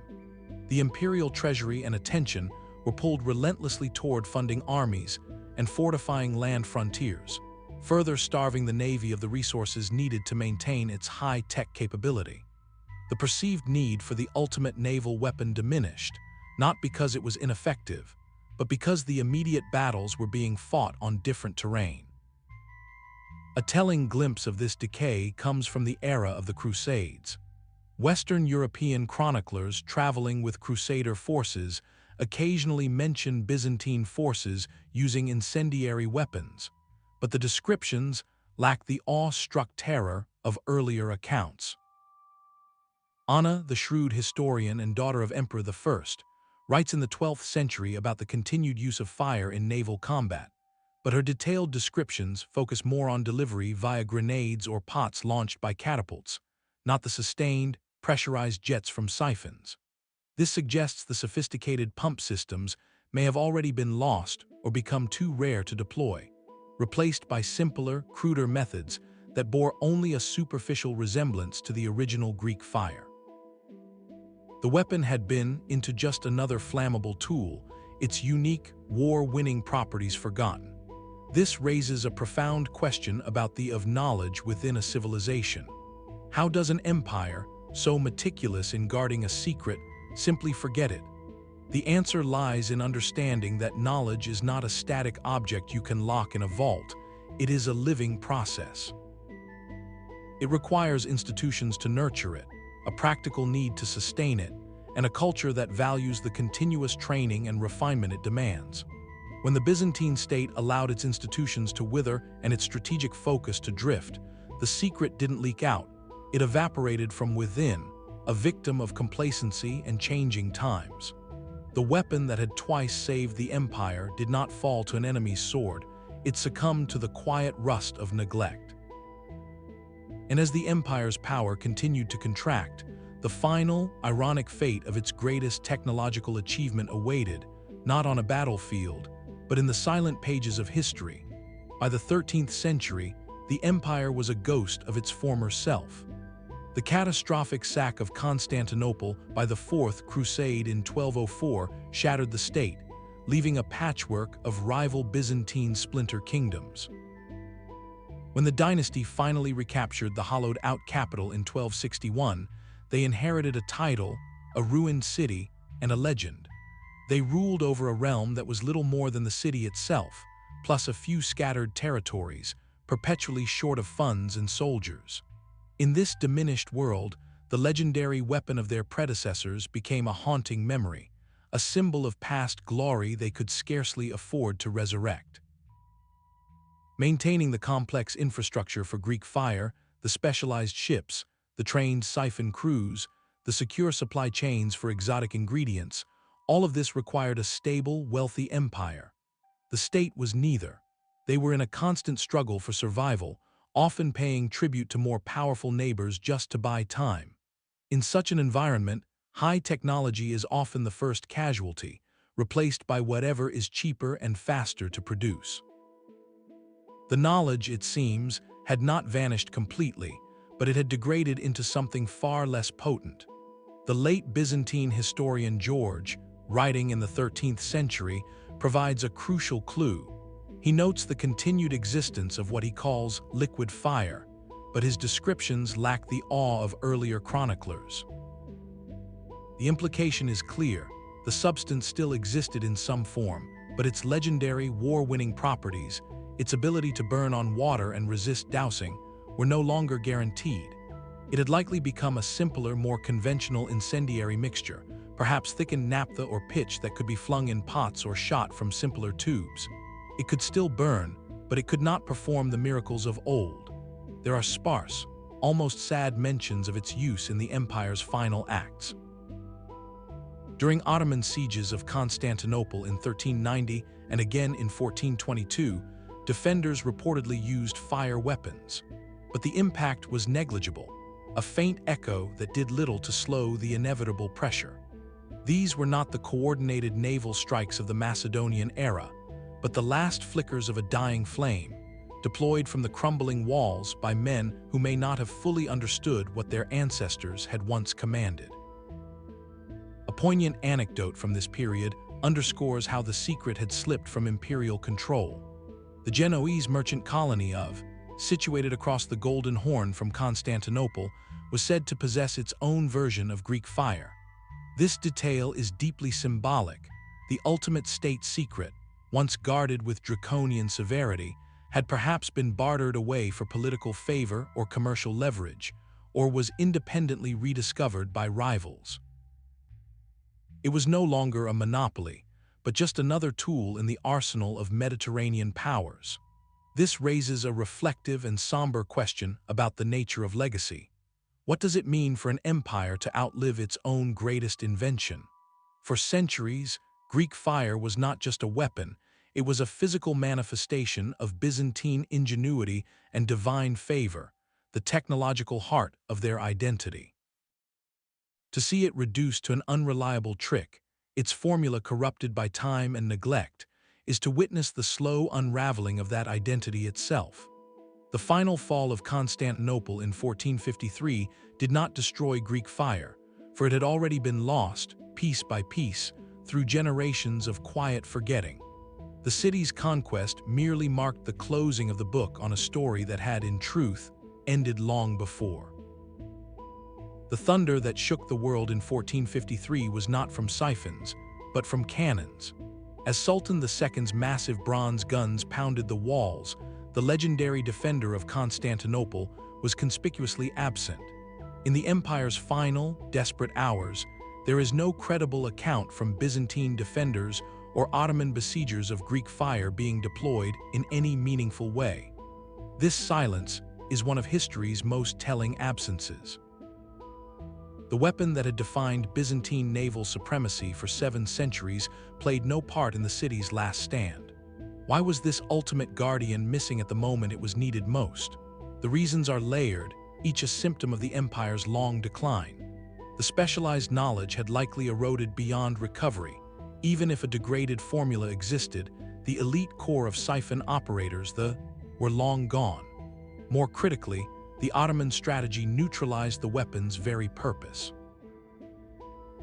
The imperial treasury and attention were pulled relentlessly toward funding armies and fortifying land frontiers, further starving the navy of the resources needed to maintain its high-tech capability. The perceived need for the ultimate naval weapon diminished, not because it was ineffective, but because the immediate battles were being fought on different terrain. A telling glimpse of this decay comes from the era of the Crusades. Western European chroniclers traveling with Crusader forces occasionally mention Byzantine forces using incendiary weapons, but the descriptions lack the awe-struck terror of earlier accounts. Anna, the shrewd historian and daughter of Emperor I, writes in the 12th century about the continued use of fire in naval combat, but her detailed descriptions focus more on delivery via grenades or pots launched by catapults, not the sustained, pressurized jets from siphons. This suggests the sophisticated pump systems may have already been lost or become too rare to deploy, replaced by simpler, cruder methods that bore only a superficial resemblance to the original Greek fire. The weapon had been into just another flammable tool, its unique, war-winning properties forgotten. This raises a profound question about the of knowledge within a civilization. How does an empire, so meticulous in guarding a secret, simply forget it? The answer lies in understanding that knowledge is not a static object you can lock in a vault. It is a living process. It requires institutions to nurture it, a practical need to sustain it, and a culture that values the continuous training and refinement it demands. When the Byzantine state allowed its institutions to wither and its strategic focus to drift, the secret didn't leak out. It evaporated from within, a victim of complacency and changing times. The weapon that had twice saved the empire did not fall to an enemy's sword. It succumbed to the quiet rust of neglect. And as the empire's power continued to contract, the final, ironic fate of its greatest technological achievement awaited, not on a battlefield, but in the silent pages of history. By the 13th century, the empire was a ghost of its former self. The catastrophic sack of Constantinople by the Fourth Crusade in 1204 shattered the state, leaving a patchwork of rival Byzantine splinter kingdoms. When the dynasty finally recaptured the hollowed-out capital in 1261, they inherited a title, a ruined city, and a legend. They ruled over a realm that was little more than the city itself, plus a few scattered territories, perpetually short of funds and soldiers. In this diminished world, the legendary weapon of their predecessors became a haunting memory, a symbol of past glory they could scarcely afford to resurrect. Maintaining the complex infrastructure for Greek fire, the specialized ships, the trained Siphon crews, the secure supply chains for exotic ingredients, all of this required a stable, wealthy empire. The state was neither. They were in a constant struggle for survival, often paying tribute to more powerful neighbors just to buy time. In such an environment, high technology is often the first casualty, replaced by whatever is cheaper and faster to produce. The knowledge, it seems, had not vanished completely, but it had degraded into something far less potent. The late Byzantine historian George, writing in the 13th century, provides a crucial clue. He notes the continued existence of what he calls liquid fire, but his descriptions lack the awe of earlier chroniclers. The implication is clear: the substance still existed in some form, but its legendary war-winning properties, its ability to burn on water and resist dousing, were no longer guaranteed. It had likely become a simpler, more conventional incendiary mixture, perhaps thickened naphtha or pitch that could be flung in pots or shot from simpler tubes. It could still burn, but it could not perform the miracles of old. There are sparse, almost sad mentions of its use in the empire's final acts. During Ottoman sieges of Constantinople in 1390 and again in 1422, defenders reportedly used fire weapons. But the impact was negligible, a faint echo that did little to slow the inevitable pressure. These were not the coordinated naval strikes of the Macedonian era, but the last flickers of a dying flame, deployed from the crumbling walls by men who may not have fully understood what their ancestors had once commanded. A poignant anecdote from this period underscores how the secret had slipped from imperial control. The Genoese merchant colony of, situated across the Golden Horn from Constantinople, was said to possess its own version of Greek fire. This detail is deeply symbolic. The ultimate state secret, once guarded with draconian severity, had perhaps been bartered away for political favor or commercial leverage, or was independently rediscovered by rivals. It was no longer a monopoly, but just another tool in the arsenal of Mediterranean powers. This raises a reflective and somber question about the nature of legacy. What does it mean for an empire to outlive its own greatest invention? For centuries, Greek fire was not just a weapon, it was a physical manifestation of Byzantine ingenuity and divine favor, the technological heart of their identity. To see it reduced to an unreliable trick, its formula corrupted by time and neglect, is to witness the slow unraveling of that identity itself. The final fall of Constantinople in 1453 did not destroy Greek fire, for it had already been lost, piece by piece, through generations of quiet forgetting. The city's conquest merely marked the closing of the book on a story that had, in truth, ended long before. The thunder that shook the world in 1453 was not from siphons, but from cannons. As Sultan II's massive bronze guns pounded the walls, the legendary defender of Constantinople was conspicuously absent. In the empire's final, desperate hours, there is no credible account from Byzantine defenders or Ottoman besiegers of Greek fire being deployed in any meaningful way. This silence is one of history's most telling absences. The weapon that had defined Byzantine naval supremacy for 7 centuries played no part in the city's last stand. Why was this ultimate guardian missing at the moment it was needed most? The reasons are layered, each a symptom of the empire's long decline. The specialized knowledge had likely eroded beyond recovery. Even if a degraded formula existed, the elite core of Siphon operators, were long gone. More critically, the Ottoman strategy neutralized the weapon's very purpose.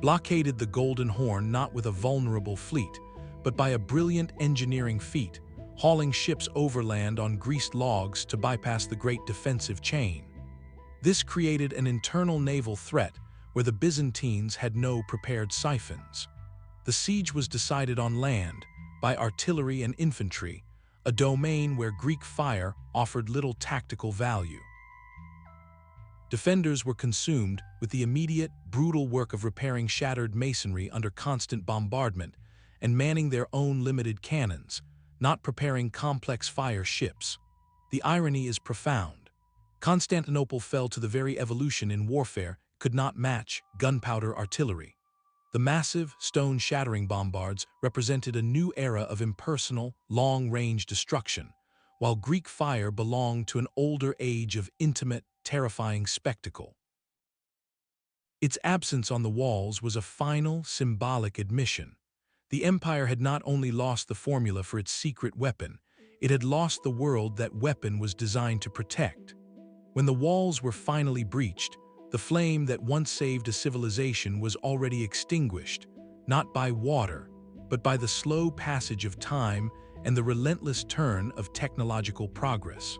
Blockaded the Golden Horn not with a vulnerable fleet, but by a brilliant engineering feat, hauling ships overland on greased logs to bypass the great defensive chain. This created an internal naval threat where the Byzantines had no prepared siphons. The siege was decided on land, by artillery and infantry, a domain where Greek fire offered little tactical value. Defenders were consumed with the immediate, brutal work of repairing shattered masonry under constant bombardment and manning their own limited cannons, not preparing complex fire ships. The irony is profound. Constantinople fell to the very evolution in warfare could not match gunpowder artillery. The massive, stone-shattering bombards represented a new era of impersonal, long-range destruction, while Greek fire belonged to an older age of intimate, terrifying spectacle. Its absence on the walls was a final, symbolic admission. The empire had not only lost the formula for its secret weapon, it had lost the world that weapon was designed to protect. When the walls were finally breached, the flame that once saved a civilization was already extinguished, not by water, but by the slow passage of time and the relentless turn of technological progress.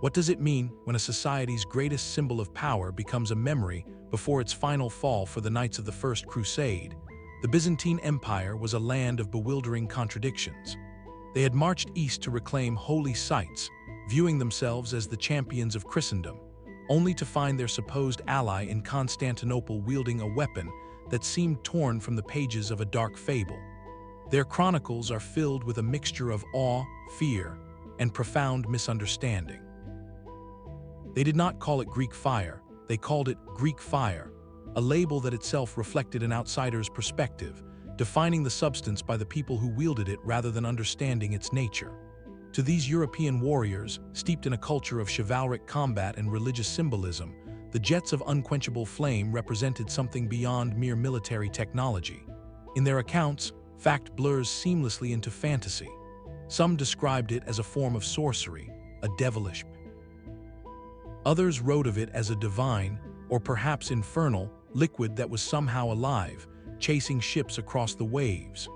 What does it mean when a society's greatest symbol of power becomes a memory before its final fall for the Knights of the First Crusade? The Byzantine Empire was a land of bewildering contradictions. They had marched east to reclaim holy sites, viewing themselves as the champions of Christendom, only to find their supposed ally in Constantinople wielding a weapon that seemed torn from the pages of a dark fable. Their chronicles are filled with a mixture of awe, fear, and profound misunderstanding. They did not call it Greek fire, they called it Greek fire, a label that itself reflected an outsider's perspective, defining the substance by the people who wielded it rather than understanding its nature. To these European warriors, steeped in a culture of chivalric combat and religious symbolism, the jets of unquenchable flame represented something beyond mere military technology. In their accounts, fact blurs seamlessly into fantasy. Some described it as a form of sorcery, a devilish. Others wrote of it as a divine, or perhaps infernal, liquid that was somehow alive, chasing ships across the waves.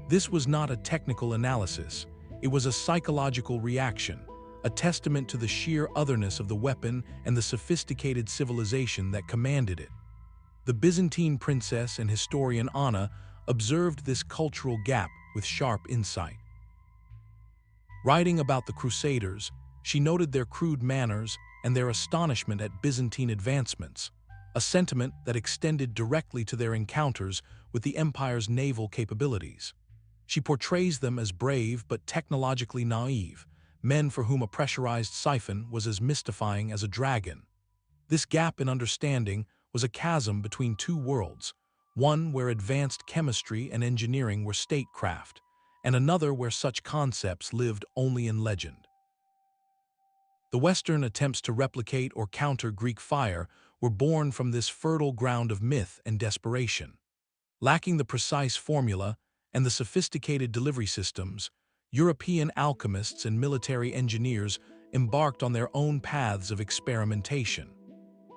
This was not a technical analysis. It was a psychological reaction, a testament to the sheer otherness of the weapon and the sophisticated civilization that commanded it. The Byzantine princess and historian Anna observed this cultural gap with sharp insight. Writing about the Crusaders, she noted their crude manners and their astonishment at Byzantine advancements, a sentiment that extended directly to their encounters with the empire's naval capabilities. She portrays them as brave but technologically naive, men for whom a pressurized siphon was as mystifying as a dragon. This gap in understanding was a chasm between two worlds, one where advanced chemistry and engineering were statecraft, and another where such concepts lived only in legend. The Western attempts to replicate or counter Greek fire were born from this fertile ground of myth and desperation. Lacking the precise formula and the sophisticated delivery systems, European alchemists and military engineers embarked on their own paths of experimentation.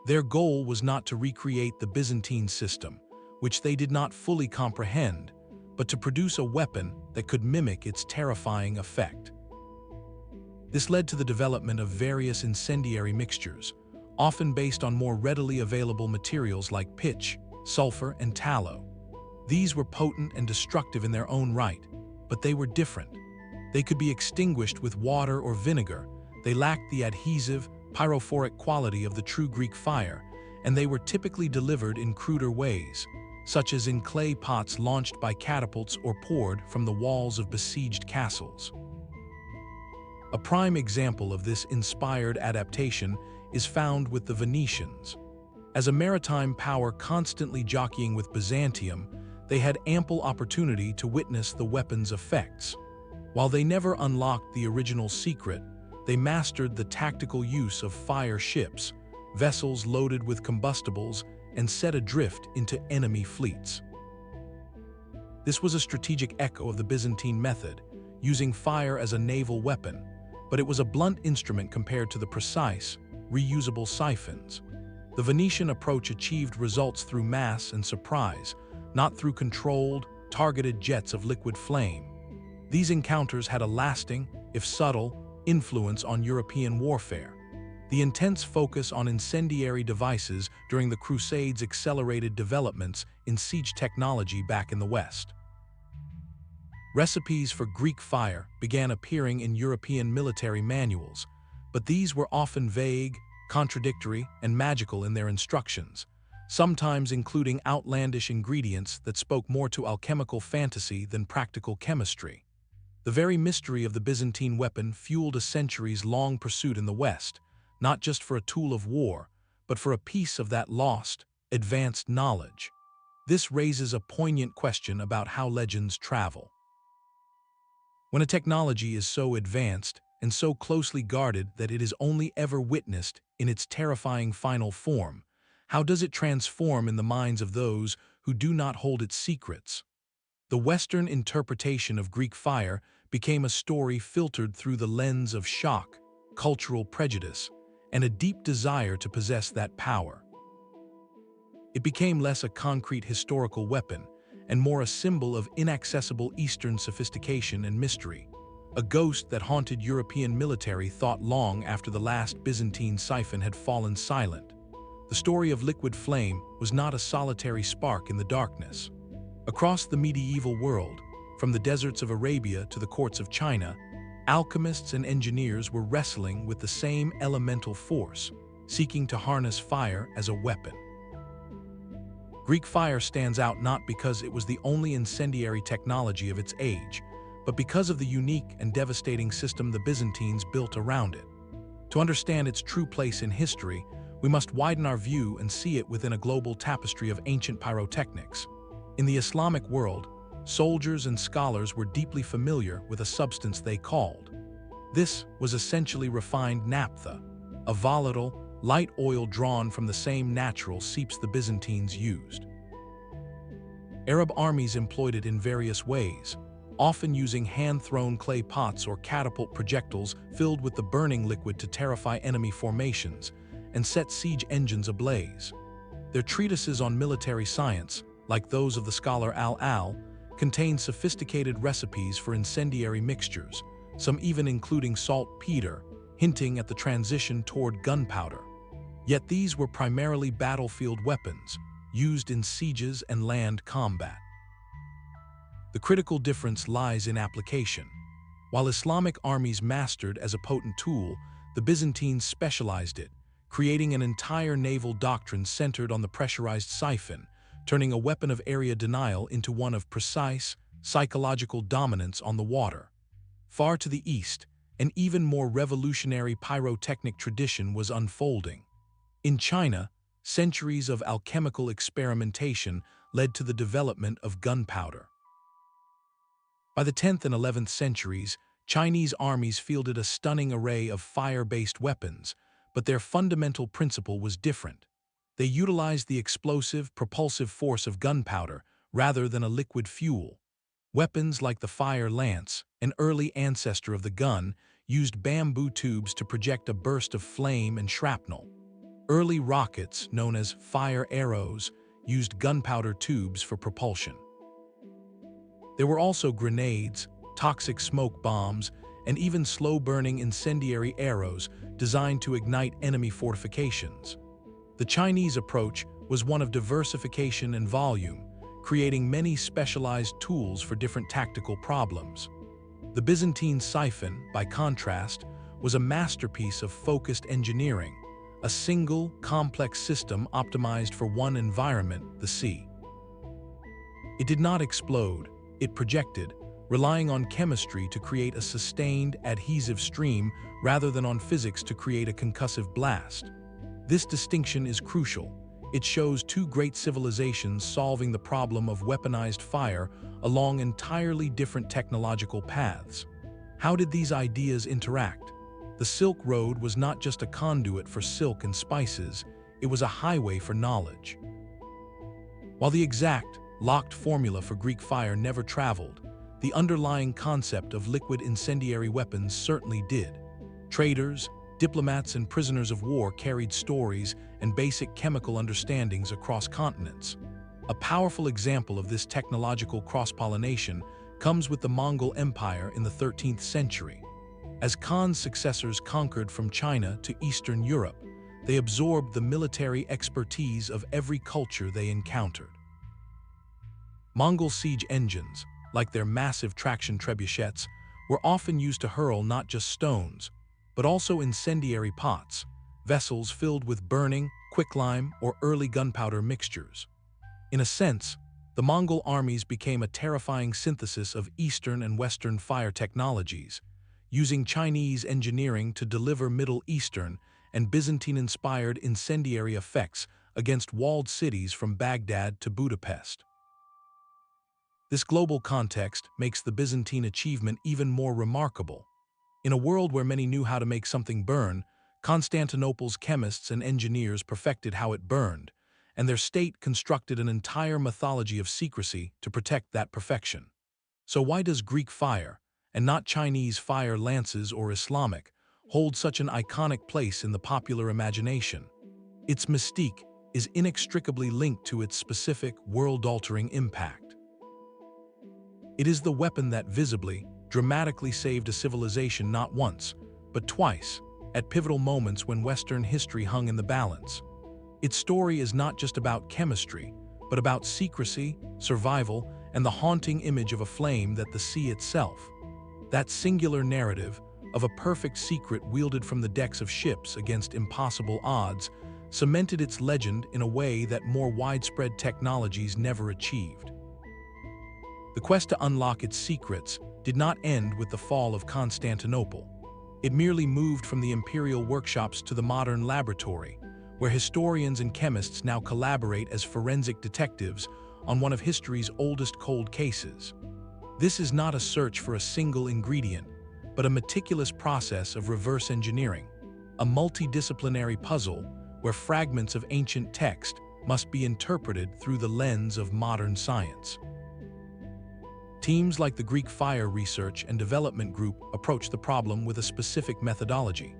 Their goal was not to recreate the Byzantine system, which they did not fully comprehend, but to produce a weapon that could mimic its terrifying effect. This led to the development of various incendiary mixtures, often based on more readily available materials like pitch, sulfur, and tallow. These were potent and destructive in their own right, but they were different. They could be extinguished with water or vinegar, they lacked the adhesive, pyrophoric quality of the true Greek fire, and they were typically delivered in cruder ways, such as in clay pots launched by catapults or poured from the walls of besieged castles. A prime example of this inspired adaptation is found with the Venetians. As a maritime power constantly jockeying with Byzantium, they had ample opportunity to witness the weapon's effects. While they never unlocked the original secret, they mastered the tactical use of fire ships, vessels loaded with combustibles and set adrift into enemy fleets. This was a strategic echo of the Byzantine method, using fire as a naval weapon, but it was a blunt instrument compared to the precise, reusable siphons. The Venetian approach achieved results through mass and surprise, not through controlled, targeted jets of liquid flame. These encounters had a lasting, if subtle, influence on European warfare. The intense focus on incendiary devices during the Crusades accelerated developments in siege technology back in the West. Recipes for Greek fire began appearing in European military manuals, but these were often vague, contradictory, and magical in their instructions, sometimes including outlandish ingredients that spoke more to alchemical fantasy than practical chemistry. The very mystery of the Byzantine weapon fueled a centuries-long pursuit in the West, not just for a tool of war, but for a piece of that lost, advanced knowledge. This raises a poignant question about how legends travel. When a technology is so advanced and so closely guarded that it is only ever witnessed in its terrifying final form, how does it transform in the minds of those who do not hold its secrets? The Western interpretation of Greek fire became a story filtered through the lens of shock, cultural prejudice, and a deep desire to possess that power. It became less a concrete historical weapon and more a symbol of inaccessible Eastern sophistication and mystery, a ghost that haunted European military thought long after the last Byzantine siphon had fallen silent. The story of liquid flame was not a solitary spark in the darkness. Across the medieval world, from the deserts of Arabia to the courts of China, alchemists and engineers were wrestling with the same elemental force, seeking to harness fire as a weapon. Greek fire stands out not because it was the only incendiary technology of its age, but because of the unique and devastating system the Byzantines built around it. To understand its true place in history, we must widen our view and see it within a global tapestry of ancient pyrotechnics. In the Islamic world, soldiers and scholars were deeply familiar with a substance they called. This was essentially refined naphtha, a volatile, light oil drawn from the same natural seeps the Byzantines used. Arab armies employed it in various ways, often using hand-thrown clay pots or catapult projectiles filled with the burning liquid to terrify enemy formations and set siege engines ablaze. Their treatises on military science, like those of the scholar Al, contain sophisticated recipes for incendiary mixtures, some even including saltpeter, hinting at the transition toward gunpowder. Yet these were primarily battlefield weapons, used in sieges and land combat. The critical difference lies in application. While Islamic armies mastered as a potent tool, the Byzantines specialized it, creating an entire naval doctrine centered on the pressurized siphon, turning a weapon of area denial into one of precise, psychological dominance on the water. Far to the east, an even more revolutionary pyrotechnic tradition was unfolding. In China, centuries of alchemical experimentation led to the development of gunpowder. By the 10th and 11th centuries, Chinese armies fielded a stunning array of fire-based weapons, but their fundamental principle was different. They utilized the explosive, propulsive force of gunpowder rather than a liquid fuel. Weapons like the fire lance, an early ancestor of the gun, used bamboo tubes to project a burst of flame and shrapnel. Early rockets, known as fire arrows, used gunpowder tubes for propulsion. There were also grenades, toxic smoke bombs, and even slow-burning incendiary arrows designed to ignite enemy fortifications. The Chinese approach was one of diversification and volume, creating many specialized tools for different tactical problems. The Byzantine Siphon, by contrast, was a masterpiece of focused engineering, a single, complex system optimized for one environment, the sea. It did not explode, it projected, relying on chemistry to create a sustained, adhesive stream rather than on physics to create a concussive blast. This distinction is crucial. It shows two great civilizations solving the problem of weaponized fire along entirely different technological paths. How did these ideas interact? The Silk Road was not just a conduit for silk and spices, it was a highway for knowledge. While the exact, locked formula for Greek fire never traveled, the underlying concept of liquid incendiary weapons certainly did. Traders, diplomats, and prisoners of war carried stories and basic chemical understandings across continents. A powerful example of this technological cross-pollination comes with the Mongol Empire in the 13th century. As Khan's successors conquered from China to Eastern Europe, they absorbed the military expertise of every culture they encountered. Mongol siege engines, like their massive traction trebuchets, were often used to hurl not just stones, but also incendiary pots, vessels filled with burning, quicklime, or early gunpowder mixtures. In a sense, the Mongol armies became a terrifying synthesis of Eastern and Western fire technologies, using Chinese engineering to deliver Middle Eastern and Byzantine-inspired incendiary effects against walled cities from Baghdad to Budapest. This global context makes the Byzantine achievement even more remarkable. In a world where many knew how to make something burn, Constantinople's chemists and engineers perfected how it burned, and their state constructed an entire mythology of secrecy to protect that perfection. So why does Greek fire, and not Chinese fire lances or Islamic, hold such an iconic place in the popular imagination? Its mystique is inextricably linked to its specific, world-altering impact. It is the weapon that visibly, dramatically saved a civilization not once, but twice, at pivotal moments when Western history hung in the balance. Its story is not just about chemistry, but about secrecy, survival, and the haunting image of a flame that the sea itself. That singular narrative, of a perfect secret wielded from the decks of ships against impossible odds, cemented its legend in a way that more widespread technologies never achieved. The quest to unlock its secrets did not end with the fall of Constantinople. It merely moved from the imperial workshops to the modern laboratory, where historians and chemists now collaborate as forensic detectives on one of history's oldest cold cases. This is not a search for a single ingredient, but a meticulous process of reverse engineering, a multidisciplinary puzzle where fragments of ancient text must be interpreted through the lens of modern science. Teams like the Greek Fire Research and Development Group approach the problem with a specific methodology.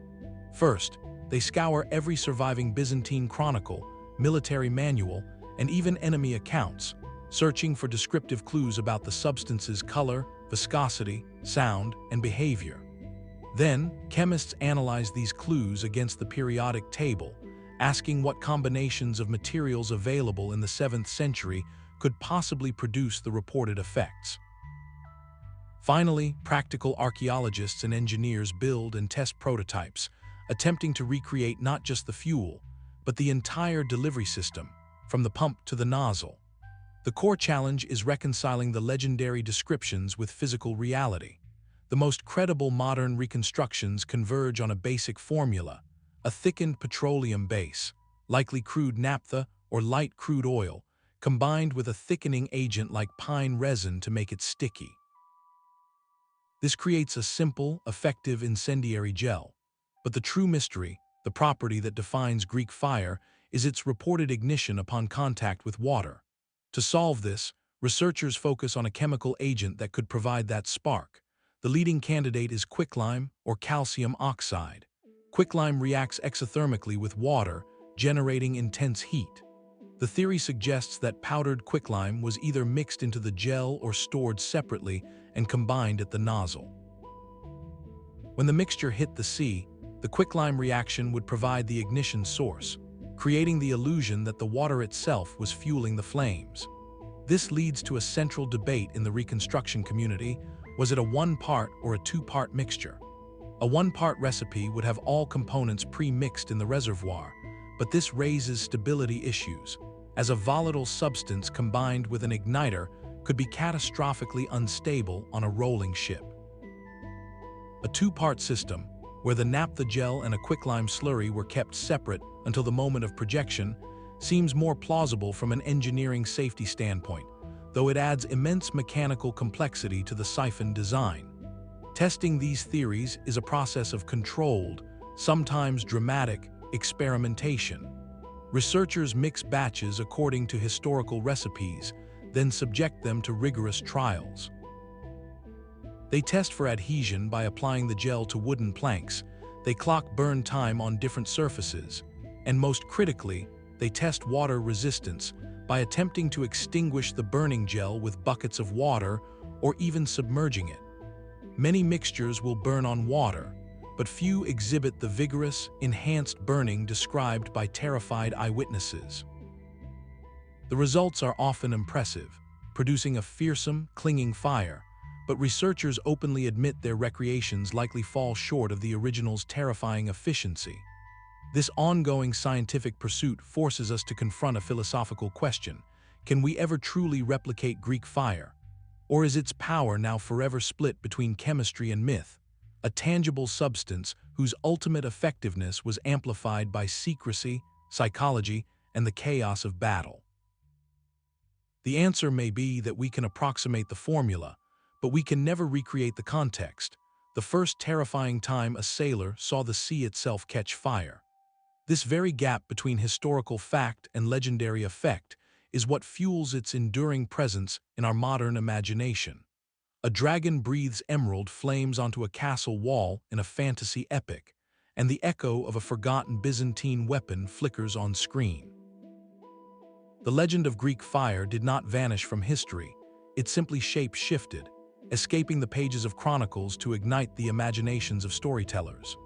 First, they scour every surviving Byzantine chronicle, military manual, and even enemy accounts, searching for descriptive clues about the substance's color, viscosity, sound, and behavior. Then, chemists analyze these clues against the periodic table, asking what combinations of materials available in the 7th century could possibly produce the reported effects. Finally, practical archaeologists and engineers build and test prototypes, attempting to recreate not just the fuel, but the entire delivery system, from the pump to the nozzle. The core challenge is reconciling the legendary descriptions with physical reality. The most credible modern reconstructions converge on a basic formula, a thickened petroleum base, likely crude naphtha or light crude oil, combined with a thickening agent like pine resin to make it sticky. This creates a simple, effective incendiary gel. But the true mystery, the property that defines Greek fire, is its reported ignition upon contact with water. To solve this, researchers focus on a chemical agent that could provide that spark. The leading candidate is quicklime, or calcium oxide. Quicklime reacts exothermically with water, generating intense heat. The theory suggests that powdered quicklime was either mixed into the gel or stored separately and combined at the nozzle. When the mixture hit the sea, the quicklime reaction would provide the ignition source, creating the illusion that the water itself was fueling the flames. This leads to a central debate in the Reconstruction community: was it a one-part or a two-part mixture? A one-part recipe would have all components pre-mixed in the reservoir, but this raises stability issues, as a volatile substance combined with an igniter could be catastrophically unstable on a rolling ship. A two-part system, where the naphtha gel and a quicklime slurry were kept separate until the moment of projection, seems more plausible from an engineering safety standpoint, though it adds immense mechanical complexity to the siphon design. Testing these theories is a process of controlled, sometimes dramatic, experimentation. Researchers mix batches according to historical recipes, then subject them to rigorous trials. They test for adhesion by applying the gel to wooden planks, they clock burn time on different surfaces, and most critically, they test water resistance by attempting to extinguish the burning gel with buckets of water or even submerging it. Many mixtures will burn on water, but few exhibit the vigorous, enhanced burning described by terrified eyewitnesses. The results are often impressive, producing a fearsome, clinging fire, but researchers openly admit their recreations likely fall short of the original's terrifying efficiency. This ongoing scientific pursuit forces us to confront a philosophical question: can we ever truly replicate Greek fire? Or is its power now forever split between chemistry and myth, a tangible substance whose ultimate effectiveness was amplified by secrecy, psychology, and the chaos of battle? The answer may be that we can approximate the formula, but we can never recreate the context, the first terrifying time a sailor saw the sea itself catch fire. This very gap between historical fact and legendary effect is what fuels its enduring presence in our modern imagination. A dragon breathes emerald flames onto a castle wall in a fantasy epic, and the echo of a forgotten Byzantine weapon flickers on screen. The legend of Greek fire did not vanish from history, it simply shape-shifted, escaping the pages of chronicles to ignite the imaginations of storytellers.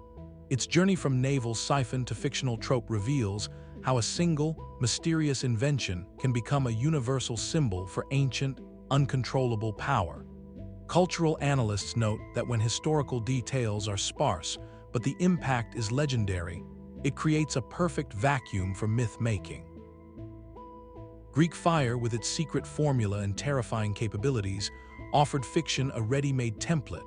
Its journey from naval siphon to fictional trope reveals how a single, mysterious invention can become a universal symbol for ancient, uncontrollable power. Cultural analysts note that when historical details are sparse, but the impact is legendary, it creates a perfect vacuum for myth-making. Greek fire, with its secret formula and terrifying capabilities, offered fiction a ready-made template,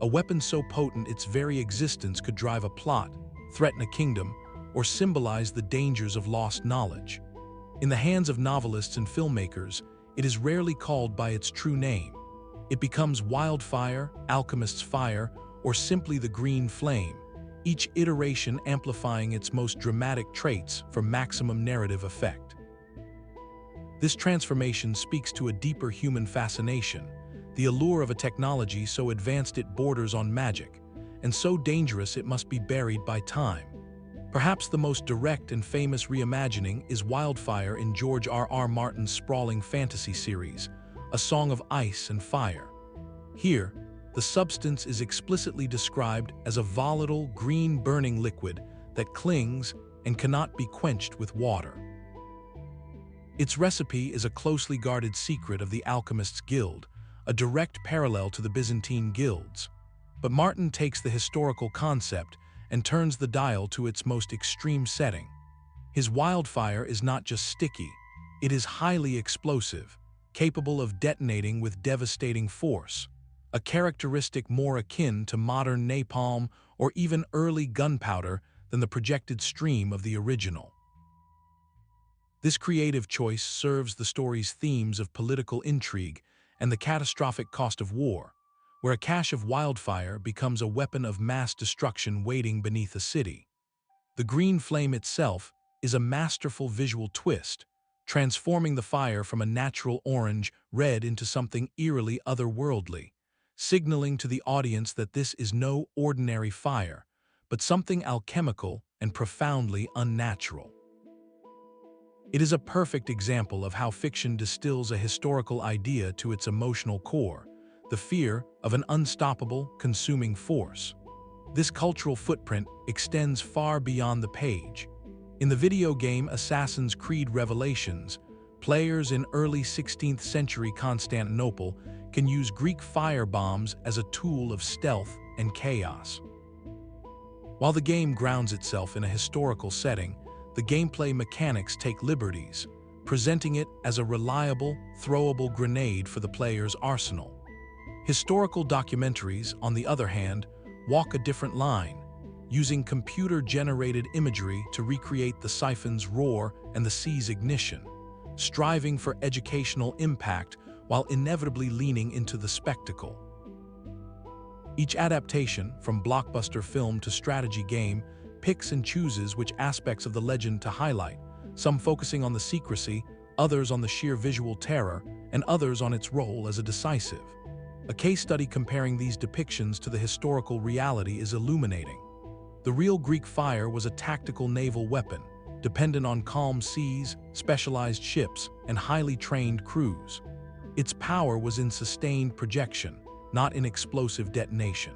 a weapon so potent its very existence could drive a plot, threaten a kingdom, or symbolize the dangers of lost knowledge. In the hands of novelists and filmmakers, it is rarely called by its true name. It becomes wildfire, alchemist's fire, or simply the green flame, each iteration amplifying its most dramatic traits for maximum narrative effect. This transformation speaks to a deeper human fascination, the allure of a technology so advanced it borders on magic, and so dangerous it must be buried by time. Perhaps the most direct and famous reimagining is Wildfire in George R.R. Martin's sprawling fantasy series, A Song of Ice and Fire. Here, the substance is explicitly described as a volatile, green burning liquid that clings and cannot be quenched with water. Its recipe is a closely guarded secret of the Alchemists' Guild, a direct parallel to the Byzantine guilds. But Martin takes the historical concept and turns the dial to its most extreme setting. His wildfire is not just sticky, it is highly explosive, capable of detonating with devastating force, a characteristic more akin to modern napalm or even early gunpowder than the projected stream of the original. This creative choice serves the story's themes of political intrigue and the catastrophic cost of war, where a cache of wildfire becomes a weapon of mass destruction waiting beneath a city. The green flame itself is a masterful visual twist, transforming the fire from a natural orange-red into something eerily otherworldly, signaling to the audience that this is no ordinary fire, but something alchemical and profoundly unnatural. It is a perfect example of how fiction distills a historical idea to its emotional core, the fear of an unstoppable, consuming force. This cultural footprint extends far beyond the page. In the video game Assassin's Creed Revelations, players in early 16th century Constantinople can use Greek fire bombs as a tool of stealth and chaos. While the game grounds itself in a historical setting, the gameplay mechanics take liberties, presenting it as a reliable, throwable grenade for the player's arsenal. Historical documentaries, on the other hand, walk a different line, using computer-generated imagery to recreate the Siphon's roar and the sea's ignition, striving for educational impact while inevitably leaning into the spectacle. Each adaptation, from blockbuster film to strategy game, picks and chooses which aspects of the legend to highlight, some focusing on the secrecy, others on the sheer visual terror, and others on its role as a decisive. A case study comparing these depictions to the historical reality is illuminating. The real Greek fire was a tactical naval weapon, dependent on calm seas, specialized ships, and highly trained crews. Its power was in sustained projection, not in explosive detonation.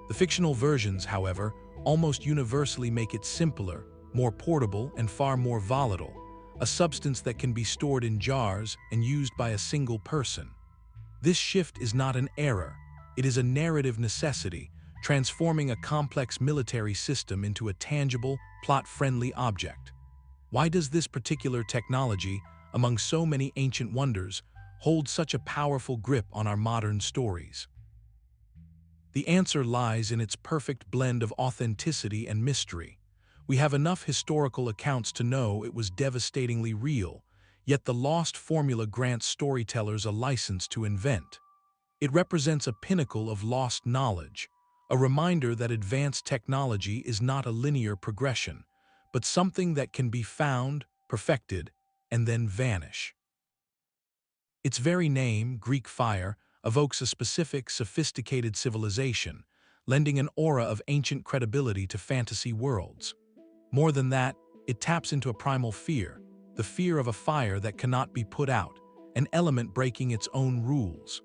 The fictional versions, however, almost universally make it simpler, more portable, and far more volatile, a substance that can be stored in jars and used by a single person. This shift is not an error, it is a narrative necessity, transforming a complex military system into a tangible, plot-friendly object. Why does this particular technology, among so many ancient wonders, hold such a powerful grip on our modern stories? The answer lies in its perfect blend of authenticity and mystery. We have enough historical accounts to know it was devastatingly real, yet the lost formula grants storytellers a license to invent. It represents a pinnacle of lost knowledge, a reminder that advanced technology is not a linear progression, but something that can be found, perfected, and then vanish. Its very name, Greek fire, evokes a specific, sophisticated civilization, lending an aura of ancient credibility to fantasy worlds. More than that, it taps into a primal fear, the fear of a fire that cannot be put out, an element breaking its own rules.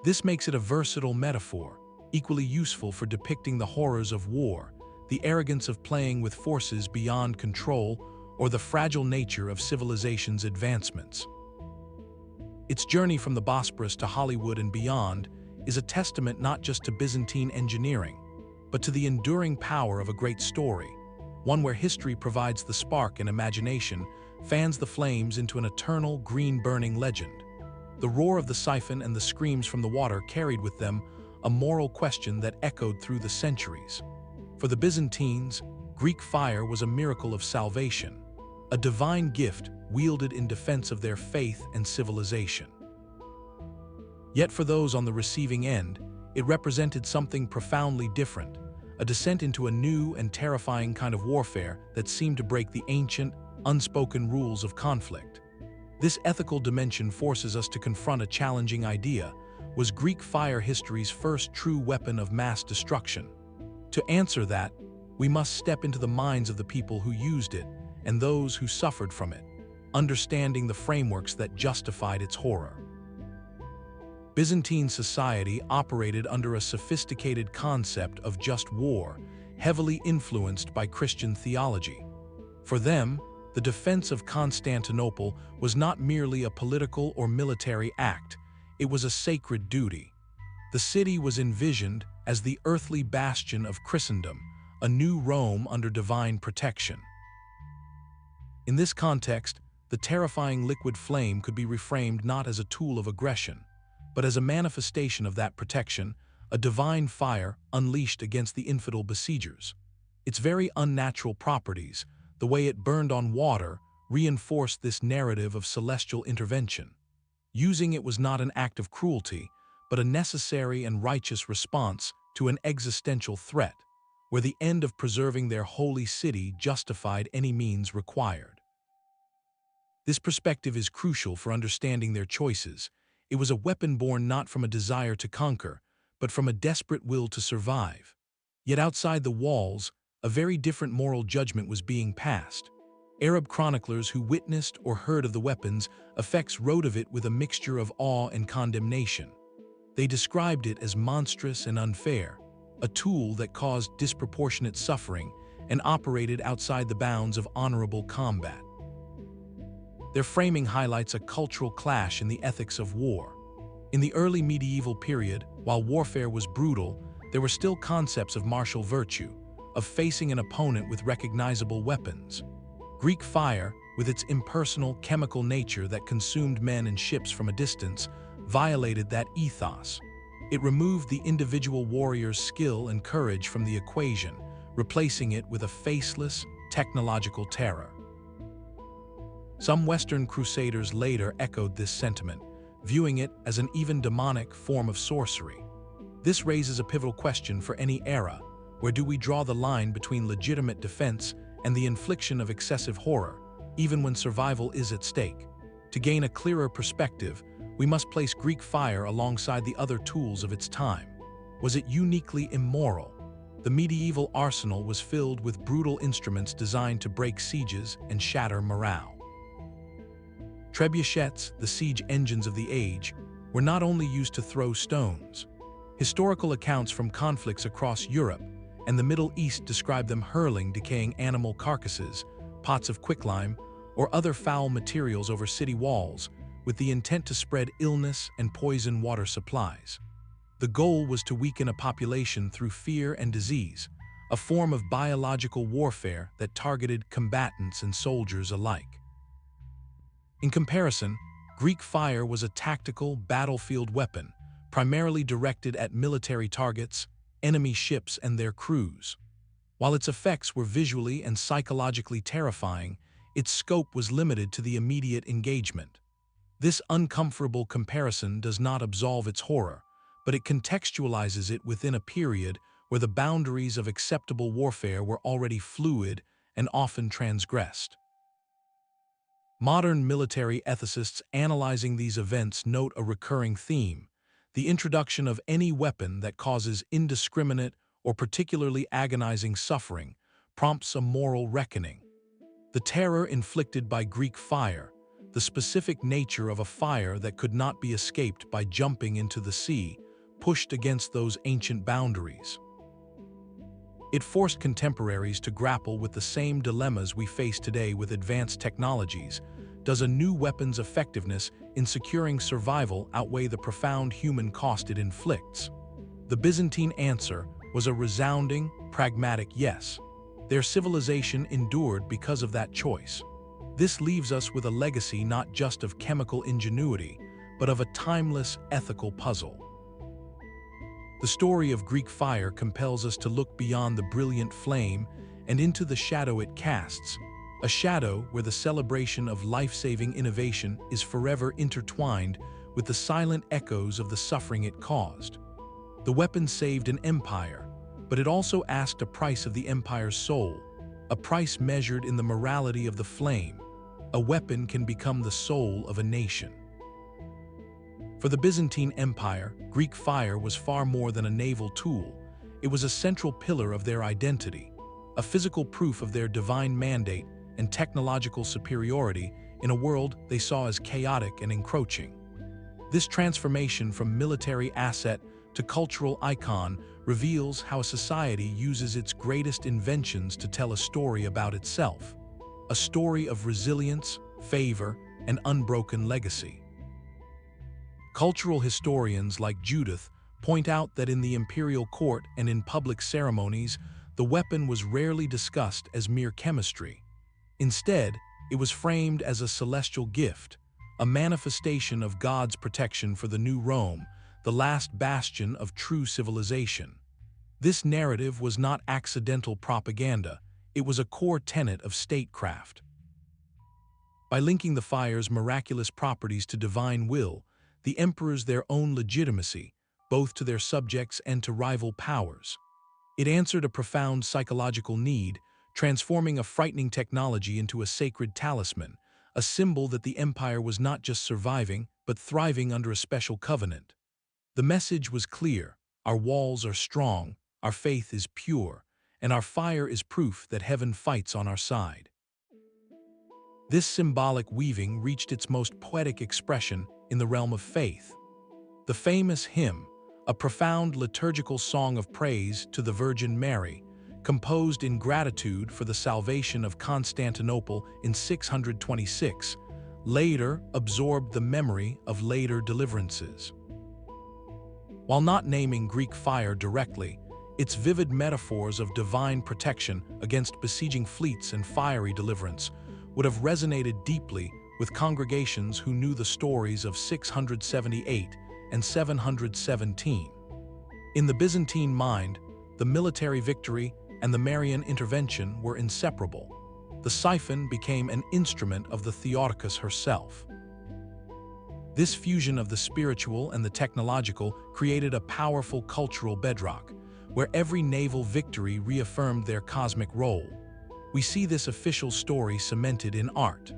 This makes it a versatile metaphor, equally useful for depicting the horrors of war, the arrogance of playing with forces beyond control, or the fragile nature of civilization's advancements. Its journey from the Bosporus to Hollywood and beyond is a testament not just to Byzantine engineering, but to the enduring power of a great story, one where history provides the spark and imagination fans the flames into an eternal, green-burning legend. The roar of the siphon and the screams from the water carried with them a moral question that echoed through the centuries. For the Byzantines, Greek fire was a miracle of salvation, a divine gift wielded in defense of their faith and civilization. Yet for those on the receiving end, it represented something profoundly different, a descent into a new and terrifying kind of warfare that seemed to break the ancient, unspoken rules of conflict. This ethical dimension forces us to confront a challenging idea: was Greek fire history's first true weapon of mass destruction? To answer that, we must step into the minds of the people who used it and those who suffered from it, understanding the frameworks that justified its horror. Byzantine society operated under a sophisticated concept of just war, heavily influenced by Christian theology. For them, the defense of Constantinople was not merely a political or military act, it was a sacred duty. The city was envisioned as the earthly bastion of Christendom, a new Rome under divine protection. In this context, the terrifying liquid flame could be reframed not as a tool of aggression, but as a manifestation of that protection, a divine fire unleashed against the infidel besiegers. Its very unnatural properties, the way it burned on water, reinforced this narrative of celestial intervention. Using it was not an act of cruelty, but a necessary and righteous response to an existential threat, where the end of preserving their holy city justified any means required. This perspective is crucial for understanding their choices. It was a weapon born not from a desire to conquer, but from a desperate will to survive. Yet outside the walls, a very different moral judgment was being passed. Arab chroniclers who witnessed or heard of the weapon's effects wrote of it with a mixture of awe and condemnation. They described it as monstrous and unfair, a tool that caused disproportionate suffering and operated outside the bounds of honorable combat. Their framing highlights a cultural clash in the ethics of war. In the early medieval period, while warfare was brutal, there were still concepts of martial virtue, of facing an opponent with recognizable weapons. Greek fire, with its impersonal, chemical nature that consumed men and ships from a distance, violated that ethos. It removed the individual warrior's skill and courage from the equation, replacing it with a faceless, technological terror. Some Western crusaders later echoed this sentiment, viewing it as an even demonic form of sorcery. This raises a pivotal question for any era: where do we draw the line between legitimate defense and the infliction of excessive horror, even when survival is at stake? To gain a clearer perspective, we must place Greek fire alongside the other tools of its time. Was it uniquely immoral? The medieval arsenal was filled with brutal instruments designed to break sieges and shatter morale. Trebuchets, the siege engines of the age, were not only used to throw stones. Historical accounts from conflicts across Europe and the Middle East describe them hurling decaying animal carcasses, pots of quicklime, or other foul materials over city walls, with the intent to spread illness and poison water supplies. The goal was to weaken a population through fear and disease, a form of biological warfare that targeted combatants and soldiers alike. In comparison, Greek fire was a tactical, battlefield weapon, primarily directed at military targets, enemy ships and their crews. While its effects were visually and psychologically terrifying, its scope was limited to the immediate engagement. This uncomfortable comparison does not absolve its horror, but it contextualizes it within a period where the boundaries of acceptable warfare were already fluid and often transgressed. Modern military ethicists analyzing these events note a recurring theme: the introduction of any weapon that causes indiscriminate or particularly agonizing suffering prompts a moral reckoning. The terror inflicted by Greek fire, the specific nature of a fire that could not be escaped by jumping into the sea, pushed against those ancient boundaries. It forced contemporaries to grapple with the same dilemmas we face today with advanced technologies. Does a new weapon's effectiveness in securing survival outweigh the profound human cost it inflicts? The Byzantine answer was a resounding, pragmatic yes. Their civilization endured because of that choice. This leaves us with a legacy not just of chemical ingenuity, but of a timeless ethical puzzle. The story of Greek fire compels us to look beyond the brilliant flame and into the shadow it casts, a shadow where the celebration of life-saving innovation is forever intertwined with the silent echoes of the suffering it caused. The weapon saved an empire, but it also asked a price of the empire's soul, a price measured in the morality of the flame. A weapon can become the soul of a nation. For the Byzantine Empire, Greek fire was far more than a naval tool. It was a central pillar of their identity, a physical proof of their divine mandate and technological superiority in a world they saw as chaotic and encroaching. This transformation from military asset to cultural icon reveals how a society uses its greatest inventions to tell a story about itself, a story of resilience, favor, and unbroken legacy. Cultural historians like Judith point out that in the imperial court and in public ceremonies, the weapon was rarely discussed as mere chemistry. Instead, it was framed as a celestial gift, a manifestation of God's protection for the new Rome, the last bastion of true civilization. This narrative was not accidental propaganda, it was a core tenet of statecraft. By linking the fire's miraculous properties to divine will, the emperors their own legitimacy, both to their subjects and to rival powers. It answered a profound psychological need, transforming a frightening technology into a sacred talisman, a symbol that the empire was not just surviving, but thriving under a special covenant. The message was clear: our walls are strong, our faith is pure, and our fire is proof that heaven fights on our side. This symbolic weaving reached its most poetic expression in the realm of faith. The famous hymn, a profound liturgical song of praise to the Virgin Mary, composed in gratitude for the salvation of Constantinople in 626, later absorbed the memory of later deliverances. While not naming Greek fire directly, its vivid metaphors of divine protection against besieging fleets and fiery deliverance would have resonated deeply with congregations who knew the stories of 678 and 717. In the Byzantine mind, the military victory and the Marian intervention were inseparable. The Siphon became an instrument of the Theotokos herself. This fusion of the spiritual and the technological created a powerful cultural bedrock, where every naval victory reaffirmed their cosmic role. We see this official story cemented in art.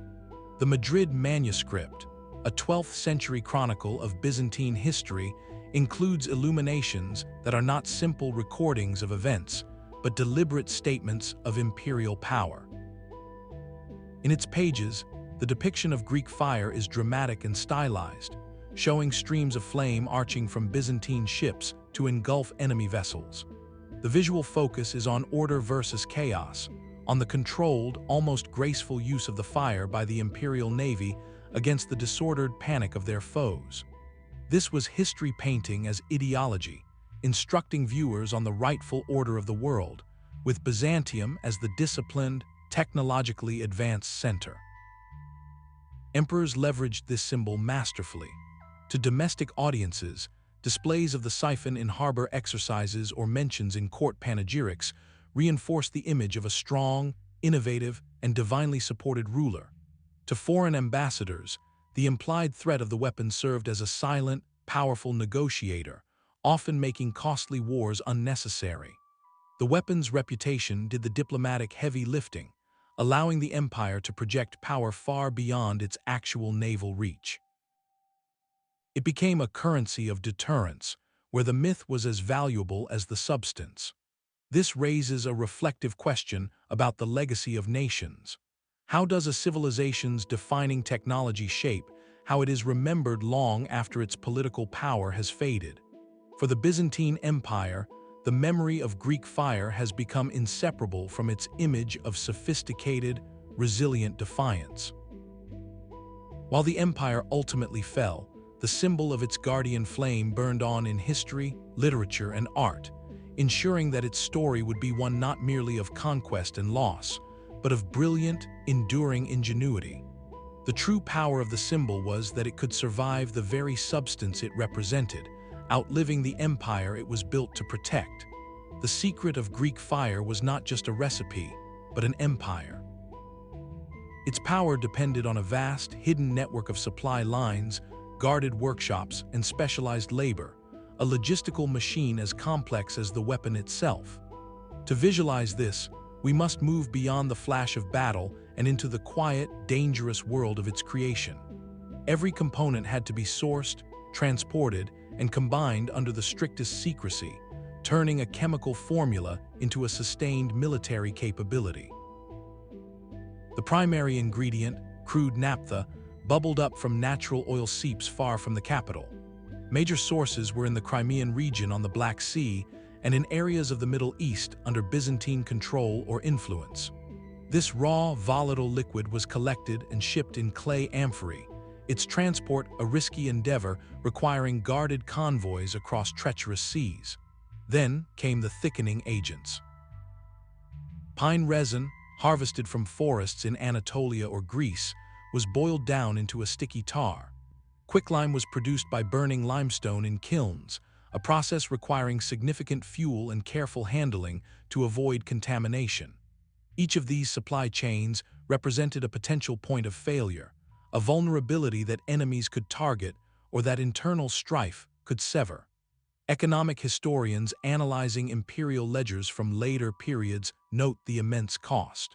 The Madrid manuscript, a 12th century chronicle of Byzantine history, includes illuminations that are not simple recordings of events, but deliberate statements of imperial power. In its pages, the depiction of Greek fire is dramatic and stylized, showing streams of flame arching from Byzantine ships to engulf enemy vessels. The visual focus is on order versus chaos, on the controlled, almost graceful use of the fire by the Imperial Navy against the disordered panic of their foes. This was history painting as ideology, instructing viewers on the rightful order of the world, with Byzantium as the disciplined, technologically advanced center. Emperors leveraged this symbol masterfully. To domestic audiences, displays of the Siphon in harbor exercises or mentions in court panegyrics reinforced the image of a strong, innovative, and divinely supported ruler. To foreign ambassadors, the implied threat of the weapon served as a silent, powerful negotiator, often making costly wars unnecessary. The weapon's reputation did the diplomatic heavy lifting, allowing the empire to project power far beyond its actual naval reach. It became a currency of deterrence, where the myth was as valuable as the substance. This raises a reflective question about the legacy of nations. How does a civilization's defining technology shape how it is remembered long after its political power has faded? For the Byzantine Empire, the memory of Greek fire has become inseparable from its image of sophisticated, resilient defiance. While the empire ultimately fell, the symbol of its guardian flame burned on in history, literature, and art, ensuring that its story would be one not merely of conquest and loss, but of brilliant, enduring ingenuity. The true power of the symbol was that it could survive the very substance it represented, outliving the empire it was built to protect. The secret of Greek fire was not just a recipe, but an empire. Its power depended on a vast, hidden network of supply lines, guarded workshops, and specialized labor, a logistical machine as complex as the weapon itself. To visualize this, we must move beyond the flash of battle and into the quiet, dangerous world of its creation. Every component had to be sourced, transported, and combined under the strictest secrecy, turning a chemical formula into a sustained military capability. The primary ingredient, crude naphtha, bubbled up from natural oil seeps far from the capital. Major sources were in the Crimean region on the Black Sea and in areas of the Middle East under Byzantine control or influence. This raw, volatile liquid was collected and shipped in clay amphorae, its transport a risky endeavor requiring guarded convoys across treacherous seas. Then came the thickening agents. Pine resin, harvested from forests in Anatolia or Greece, was boiled down into a sticky tar. Quicklime was produced by burning limestone in kilns, a process requiring significant fuel and careful handling to avoid contamination. Each of these supply chains represented a potential point of failure, a vulnerability that enemies could target or that internal strife could sever. Economic historians analyzing imperial ledgers from later periods note the immense cost.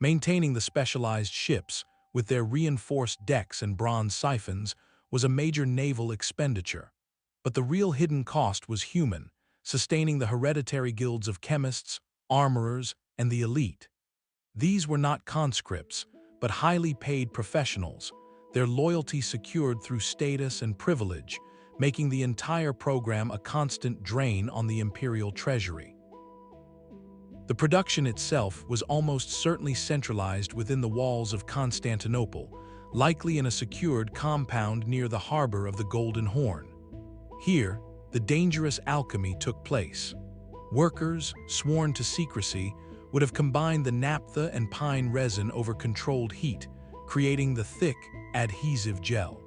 Maintaining the specialized ships, with their reinforced decks and bronze siphons, was a major naval expenditure. But the real hidden cost was human, sustaining the hereditary guilds of chemists, armorers, and the elite. These were not conscripts, but highly paid professionals, their loyalty secured through status and privilege, making the entire program a constant drain on the imperial treasury. The production itself was almost certainly centralized within the walls of Constantinople, likely in a secured compound near the harbor of the Golden Horn. Here, the dangerous alchemy took place. Workers, sworn to secrecy, would have combined the naphtha and pine resin over controlled heat, creating the thick, adhesive gel.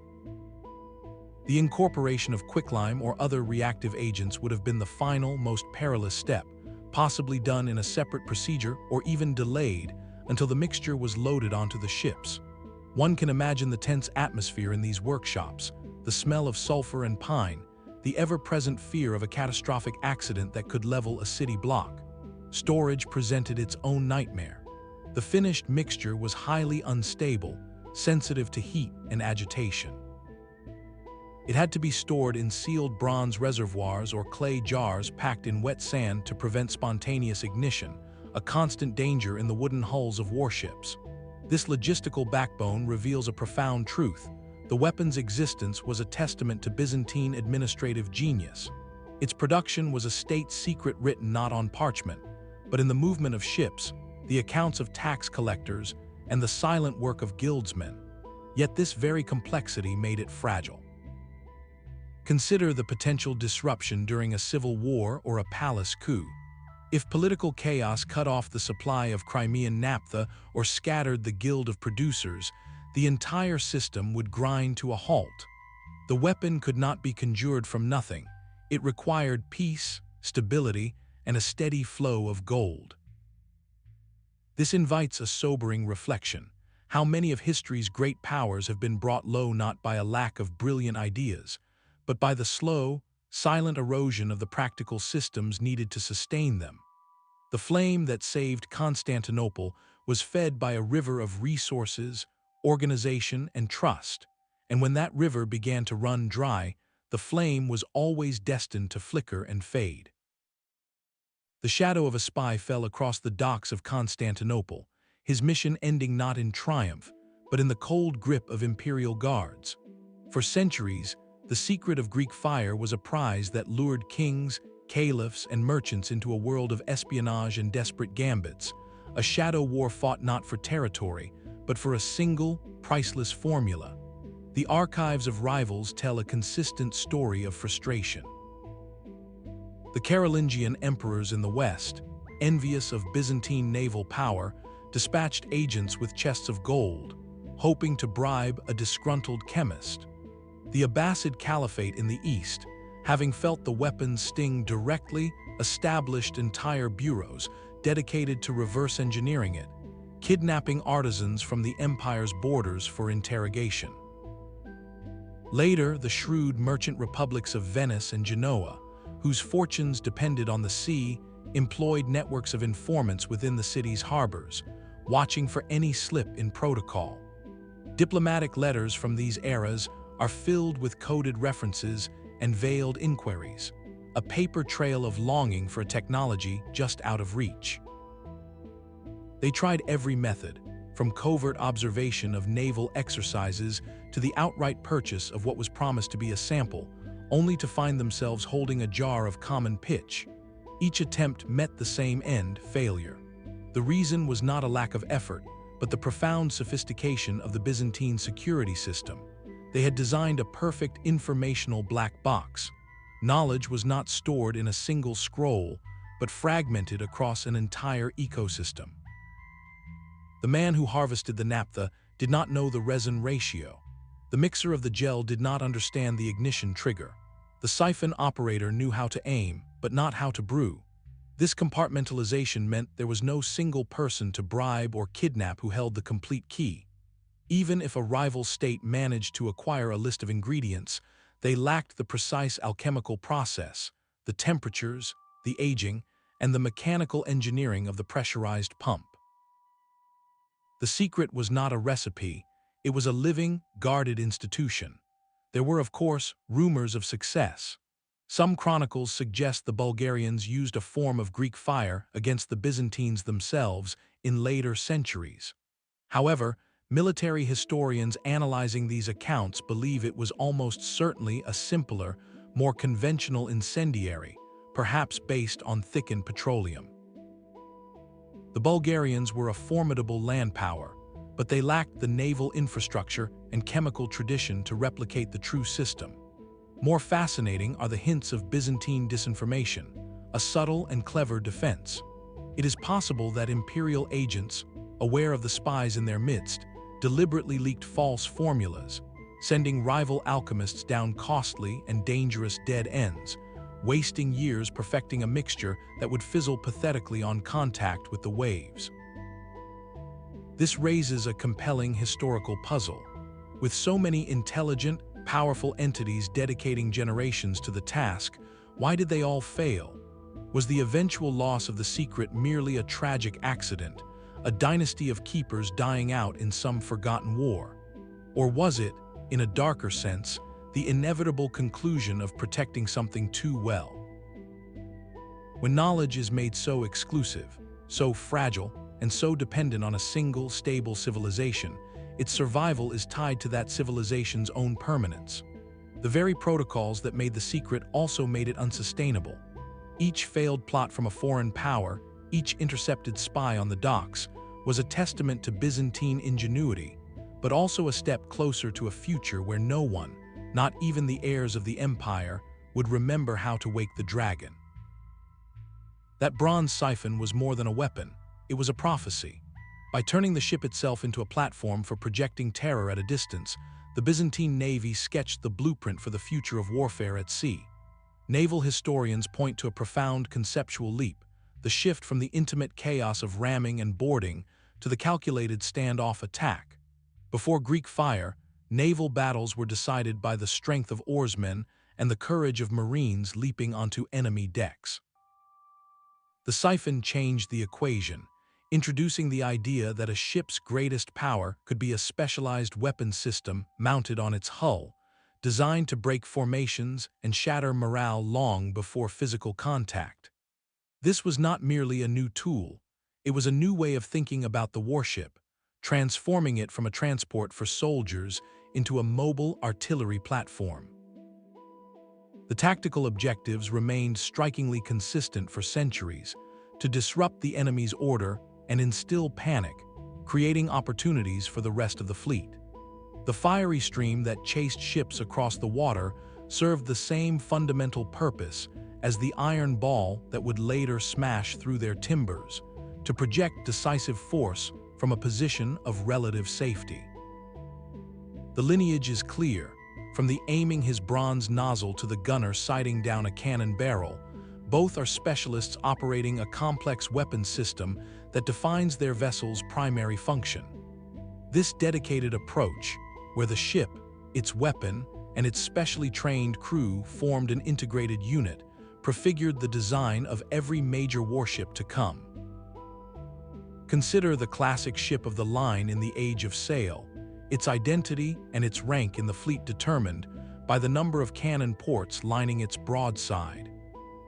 The incorporation of quicklime or other reactive agents would have been the final, most perilous step, possibly done in a separate procedure or even delayed until the mixture was loaded onto the ships. One can imagine the tense atmosphere in these workshops, the smell of sulfur and pine, the ever-present fear of a catastrophic accident that could level a city block. Storage presented its own nightmare. The finished mixture was highly unstable, sensitive to heat and agitation. It had to be stored in sealed bronze reservoirs or clay jars packed in wet sand to prevent spontaneous ignition, a constant danger in the wooden hulls of warships. This logistical backbone reveals a profound truth. The weapon's existence was a testament to Byzantine administrative genius. Its production was a state secret written not on parchment, but in the movement of ships, the accounts of tax collectors, and the silent work of guildsmen. Yet this very complexity made it fragile. Consider the potential disruption during a civil war or a palace coup. If political chaos cut off the supply of Crimean naphtha or scattered the guild of producers, the entire system would grind to a halt. The weapon could not be conjured from nothing. It required peace, stability, and a steady flow of gold. This invites a sobering reflection. How many of history's great powers have been brought low not by a lack of brilliant ideas, but by the slow, silent erosion of the practical systems needed to sustain them. The flame that saved Constantinople was fed by a river of resources, organization, and trust, and when that river began to run dry, the flame was always destined to flicker and fade. The shadow of a spy fell across the docks of Constantinople, his mission ending not in triumph, but in the cold grip of imperial guards. For centuries, the secret of Greek fire was a prize that lured kings, caliphs, and merchants into a world of espionage and desperate gambits, a shadow war fought not for territory, but for a single, priceless formula. The archives of rivals tell a consistent story of frustration. The Carolingian emperors in the West, envious of Byzantine naval power, dispatched agents with chests of gold, hoping to bribe a disgruntled chemist. The Abbasid Caliphate in the East, having felt the weapon's sting directly, established entire bureaus dedicated to reverse engineering it, kidnapping artisans from the empire's borders for interrogation. Later, the shrewd merchant republics of Venice and Genoa, whose fortunes depended on the sea, employed networks of informants within the city's harbors, watching for any slip in protocol. Diplomatic letters from these eras are filled with coded references and veiled inquiries, a paper trail of longing for a technology just out of reach. They tried every method, from covert observation of naval exercises to the outright purchase of what was promised to be a sample, only to find themselves holding a jar of common pitch. Each attempt met the same end: failure. The reason was not a lack of effort, but the profound sophistication of the Byzantine security system. They had designed a perfect informational black box. Knowledge was not stored in a single scroll, but fragmented across an entire ecosystem. The man who harvested the naphtha did not know the resin ratio. The mixer of the gel did not understand the ignition trigger. The siphon operator knew how to aim, but not how to brew. This compartmentalization meant there was no single person to bribe or kidnap who held the complete key. Even if a rival state managed to acquire a list of ingredients, they lacked the precise alchemical process, the temperatures, the aging, and the mechanical engineering of the pressurized pump. The secret was not a recipe, it was a living, guarded institution. There were, of course, rumors of success. Some chronicles suggest the Bulgarians used a form of Greek fire against the Byzantines themselves in later centuries. However, military historians analyzing these accounts believe it was almost certainly a simpler, more conventional incendiary, perhaps based on thickened petroleum. The Bulgarians were a formidable land power, but they lacked the naval infrastructure and chemical tradition to replicate the true system. More fascinating are the hints of Byzantine disinformation, a subtle and clever defense. It is possible that imperial agents, aware of the spies in their midst, deliberately leaked false formulas, sending rival alchemists down costly and dangerous dead ends, wasting years perfecting a mixture that would fizzle pathetically on contact with the waves. This raises a compelling historical puzzle. With so many intelligent, powerful entities dedicating generations to the task, why did they all fail? Was the eventual loss of the secret merely a tragic accident, a dynasty of keepers dying out in some forgotten war? Or was it, in a darker sense, the inevitable conclusion of protecting something too well? When knowledge is made so exclusive, so fragile, and so dependent on a single, stable civilization, its survival is tied to that civilization's own permanence. The very protocols that made the secret also made it unsustainable. Each failed plot from a foreign power, each intercepted spy on the docks, was a testament to Byzantine ingenuity, but also a step closer to a future where no one, not even the heirs of the empire, would remember how to wake the dragon. That bronze siphon was more than a weapon, it was a prophecy. By turning the ship itself into a platform for projecting terror at a distance, the Byzantine navy sketched the blueprint for the future of warfare at sea. Naval historians point to a profound conceptual leap, the shift from the intimate chaos of ramming and boarding to the calculated standoff attack. Before Greek fire, naval battles were decided by the strength of oarsmen and the courage of marines leaping onto enemy decks. The siphon changed the equation, introducing the idea that a ship's greatest power could be a specialized weapon system mounted on its hull, designed to break formations and shatter morale long before physical contact. This was not merely a new tool, it was a new way of thinking about the warship, transforming it from a transport for soldiers into a mobile artillery platform. The tactical objectives remained strikingly consistent for centuries: to disrupt the enemy's order and instill panic, creating opportunities for the rest of the fleet. The fiery stream that chased ships across the water served the same fundamental purpose as the iron ball that would later smash through their timbers, to project decisive force from a position of relative safety. The lineage is clear. From the aiming his bronze nozzle to the gunner sighting down a cannon barrel, both are specialists operating a complex weapon system that defines their vessel's primary function. This dedicated approach, where the ship, its weapon, and its specially trained crew formed an integrated unit, prefigured the design of every major warship to come. Consider the classic ship of the line in the Age of Sail, its identity and its rank in the fleet determined by the number of cannon ports lining its broadside.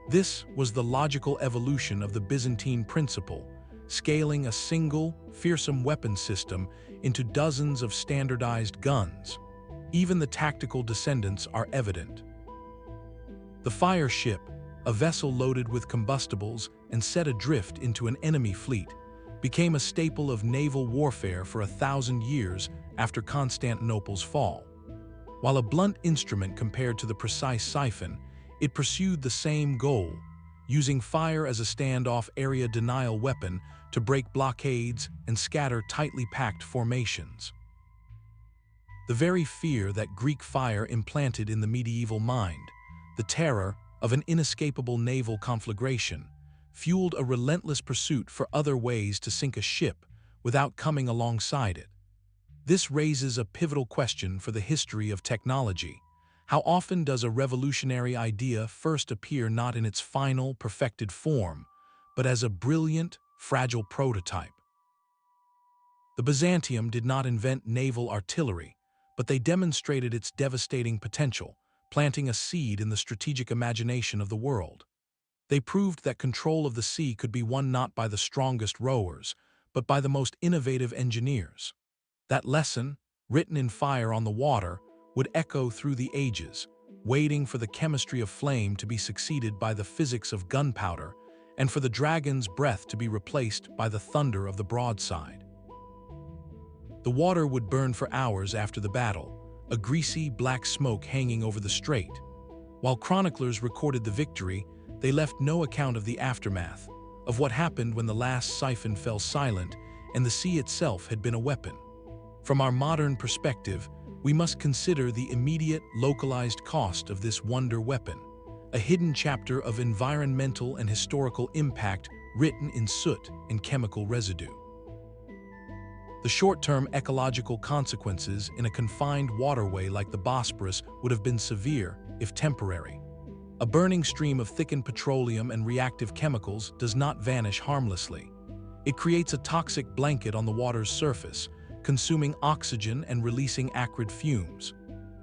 This was the logical evolution of the Byzantine principle, scaling a single, fearsome weapon system into dozens of standardized guns. Even the tactical descendants are evident. The fire ship, a vessel loaded with combustibles and set adrift into an enemy fleet, became a staple of naval warfare for 1,000 years after Constantinople's fall. While a blunt instrument compared to the precise siphon, it pursued the same goal, using fire as a standoff area denial weapon to break blockades and scatter tightly packed formations. The very fear that Greek fire implanted in the medieval mind, the terror of an inescapable naval conflagration, fueled a relentless pursuit for other ways to sink a ship without coming alongside it. This raises a pivotal question for the history of technology. How often does a revolutionary idea first appear not in its final, perfected form, but as a brilliant, fragile prototype? The Byzantium did not invent naval artillery, but they demonstrated its devastating potential, planting a seed in the strategic imagination of the world. They proved that control of the sea could be won not by the strongest rowers, but by the most innovative engineers. That lesson, written in fire on the water, would echo through the ages, waiting for the chemistry of flame to be succeeded by the physics of gunpowder, and for the dragon's breath to be replaced by the thunder of the broadside. The water would burn for hours after the battle, a greasy, black smoke hanging over the strait. While chroniclers recorded the victory, they left no account of the aftermath, of what happened when the last siphon fell silent and the sea itself had been a weapon. From our modern perspective, we must consider the immediate, localized cost of this wonder weapon, a hidden chapter of environmental and historical impact written in soot and chemical residue. The short-term ecological consequences in a confined waterway like the Bosporus would have been severe, if temporary. A burning stream of thickened petroleum and reactive chemicals does not vanish harmlessly. It creates a toxic blanket on the water's surface, consuming oxygen and releasing acrid fumes.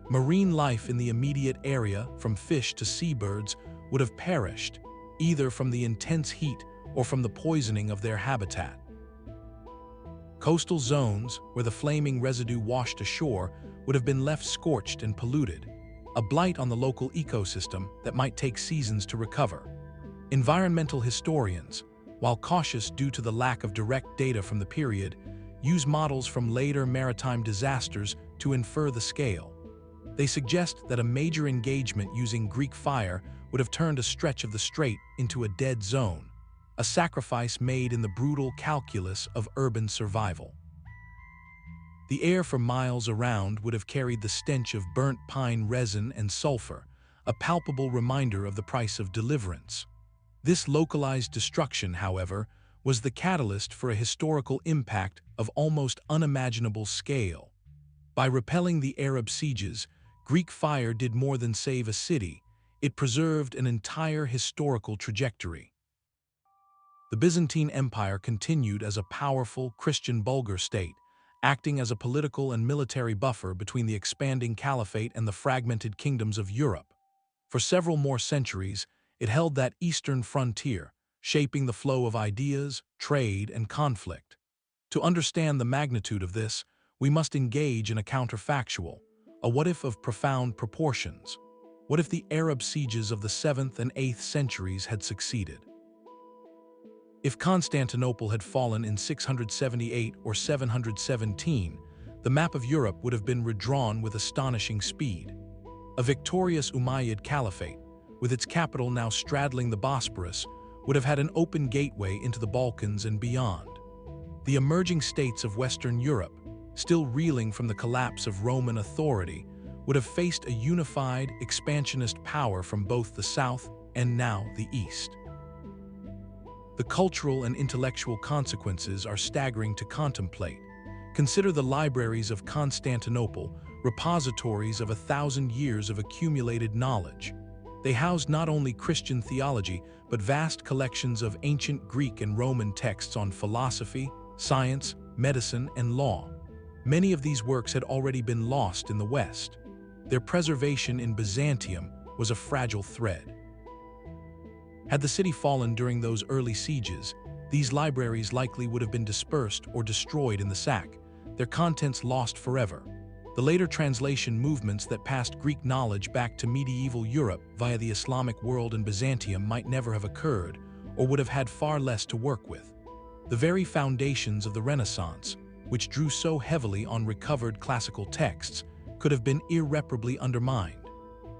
Marine life in the immediate area, from fish to seabirds, would have perished, either from the intense heat or from the poisoning of their habitat. Coastal zones, where the flaming residue washed ashore, would have been left scorched and polluted, a blight on the local ecosystem that might take seasons to recover. Environmental historians, while cautious due to the lack of direct data from the period, use models from later maritime disasters to infer the scale. They suggest that a major engagement using Greek fire would have turned a stretch of the strait into a dead zone, a sacrifice made in the brutal calculus of urban survival. The air for miles around would have carried the stench of burnt pine resin and sulfur, a palpable reminder of the price of deliverance. This localized destruction, however, was the catalyst for a historical impact of almost unimaginable scale. By repelling the Arab sieges, Greek fire did more than save a city, it preserved an entire historical trajectory. The Byzantine Empire continued as a powerful Christian Bulgar state, acting as a political and military buffer between the expanding caliphate and the fragmented kingdoms of Europe. For several more centuries, it held that eastern frontier, shaping the flow of ideas, trade, and conflict. To understand the magnitude of this, we must engage in a counterfactual, a what-if of profound proportions. What if the Arab sieges of the 7th and 8th centuries had succeeded? If Constantinople had fallen in 678 or 717, the map of Europe would have been redrawn with astonishing speed. A victorious Umayyad Caliphate, with its capital now straddling the Bosporus, would have had an open gateway into the Balkans and beyond. The emerging states of Western Europe, still reeling from the collapse of Roman authority, would have faced a unified, expansionist power from both the south and now the east. The cultural and intellectual consequences are staggering to contemplate. Consider the libraries of Constantinople, repositories of 1,000 years of accumulated knowledge. They housed not only Christian theology, but vast collections of ancient Greek and Roman texts on philosophy, science, medicine, and law. Many of these works had already been lost in the West. Their preservation in Byzantium was a fragile thread. Had the city fallen during those early sieges, these libraries likely would have been dispersed or destroyed in the sack, their contents lost forever. The later translation movements that passed Greek knowledge back to medieval Europe via the Islamic world and Byzantium might never have occurred, or would have had far less to work with. The very foundations of the Renaissance, which drew so heavily on recovered classical texts, could have been irreparably undermined.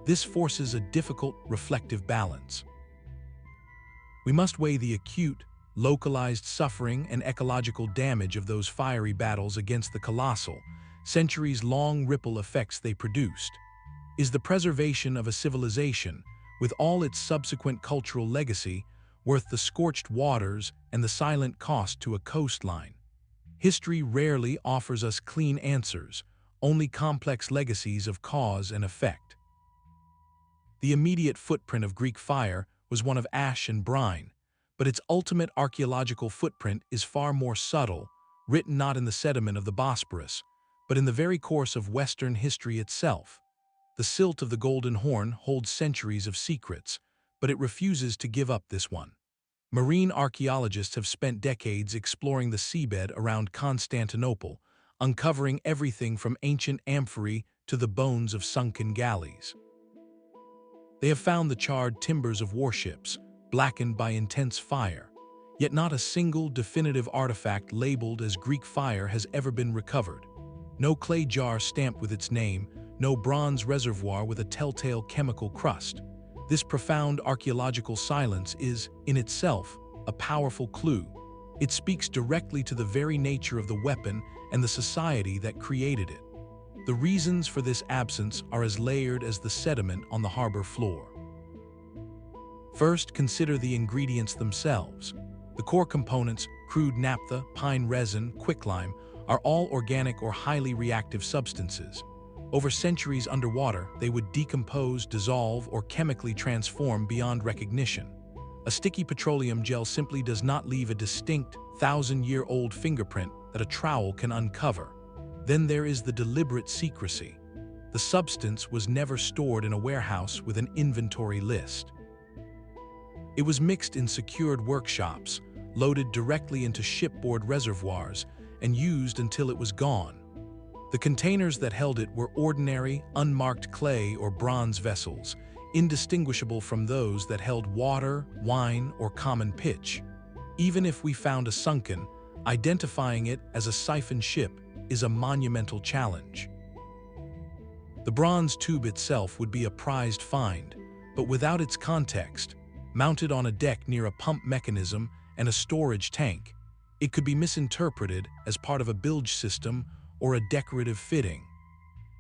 This forces a difficult, reflective balance. We must weigh the acute, localized suffering and ecological damage of those fiery battles against the colossal, centuries-long ripple effects they produced. Is the preservation of a civilization, with all its subsequent cultural legacy, worth the scorched waters and the silent cost to a coastline. History rarely offers us clean answers, only complex legacies of cause and effect. The immediate footprint of Greek fire was one of ash and brine, but its ultimate archaeological footprint is far more subtle, written not in the sediment of the Bosporus, but in the very course of Western history itself. The silt of the Golden Horn holds centuries of secrets, but it refuses to give up this one. Marine archaeologists have spent decades exploring the seabed around Constantinople, uncovering everything from ancient amphorae to the bones of sunken galleys. They have found the charred timbers of warships, blackened by intense fire, yet not a single definitive artifact labeled as Greek fire has ever been recovered. No clay jar stamped with its name, no bronze reservoir with a telltale chemical crust. This profound archaeological silence is, in itself, a powerful clue. It speaks directly to the very nature of the weapon and the society that created it. The reasons for this absence are as layered as the sediment on the harbor floor. First, consider the ingredients themselves. The core components, crude naphtha, pine resin, quicklime, are all organic or highly reactive substances. Over centuries underwater, they would decompose, dissolve, or chemically transform beyond recognition. A sticky petroleum gel simply does not leave a distinct, thousand-year-old fingerprint that a trowel can uncover. Then there is the deliberate secrecy. The substance was never stored in a warehouse with an inventory list. It was mixed in secured workshops, loaded directly into shipboard reservoirs, and used until it was gone. The containers that held it were ordinary, unmarked clay or bronze vessels, indistinguishable from those that held water, wine, or common pitch. Even if we found a sunken, identifying it as a siphon ship is a monumental challenge. The bronze tube itself would be a prized find, but without its context, mounted on a deck near a pump mechanism and a storage tank, it could be misinterpreted as part of a bilge system or a decorative fitting.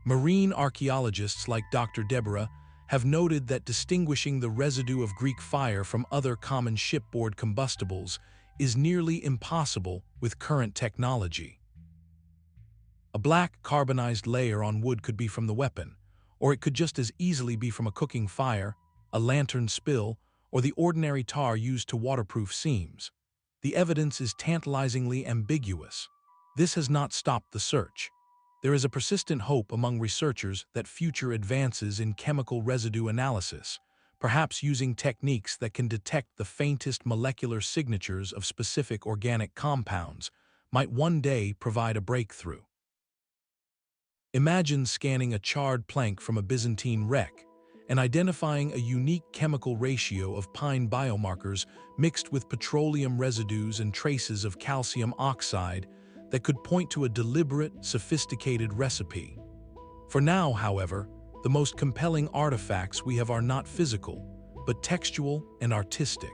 Marine archaeologists like Dr. Deborah have noted that distinguishing the residue of Greek fire from other common shipboard combustibles is nearly impossible with current technology. A black carbonized layer on wood could be from the weapon, or it could just as easily be from a cooking fire, a lantern spill, or the ordinary tar used to waterproof seams. The evidence is tantalizingly ambiguous. This has not stopped the search. There is a persistent hope among researchers that future advances in chemical residue analysis, perhaps using techniques that can detect the faintest molecular signatures of specific organic compounds, might one day provide a breakthrough. Imagine scanning a charred plank from a Byzantine wreck and identifying a unique chemical ratio of pine biomarkers mixed with petroleum residues and traces of calcium oxide that could point to a deliberate, sophisticated recipe. For now, however, the most compelling artifacts we have are not physical, but textual and artistic.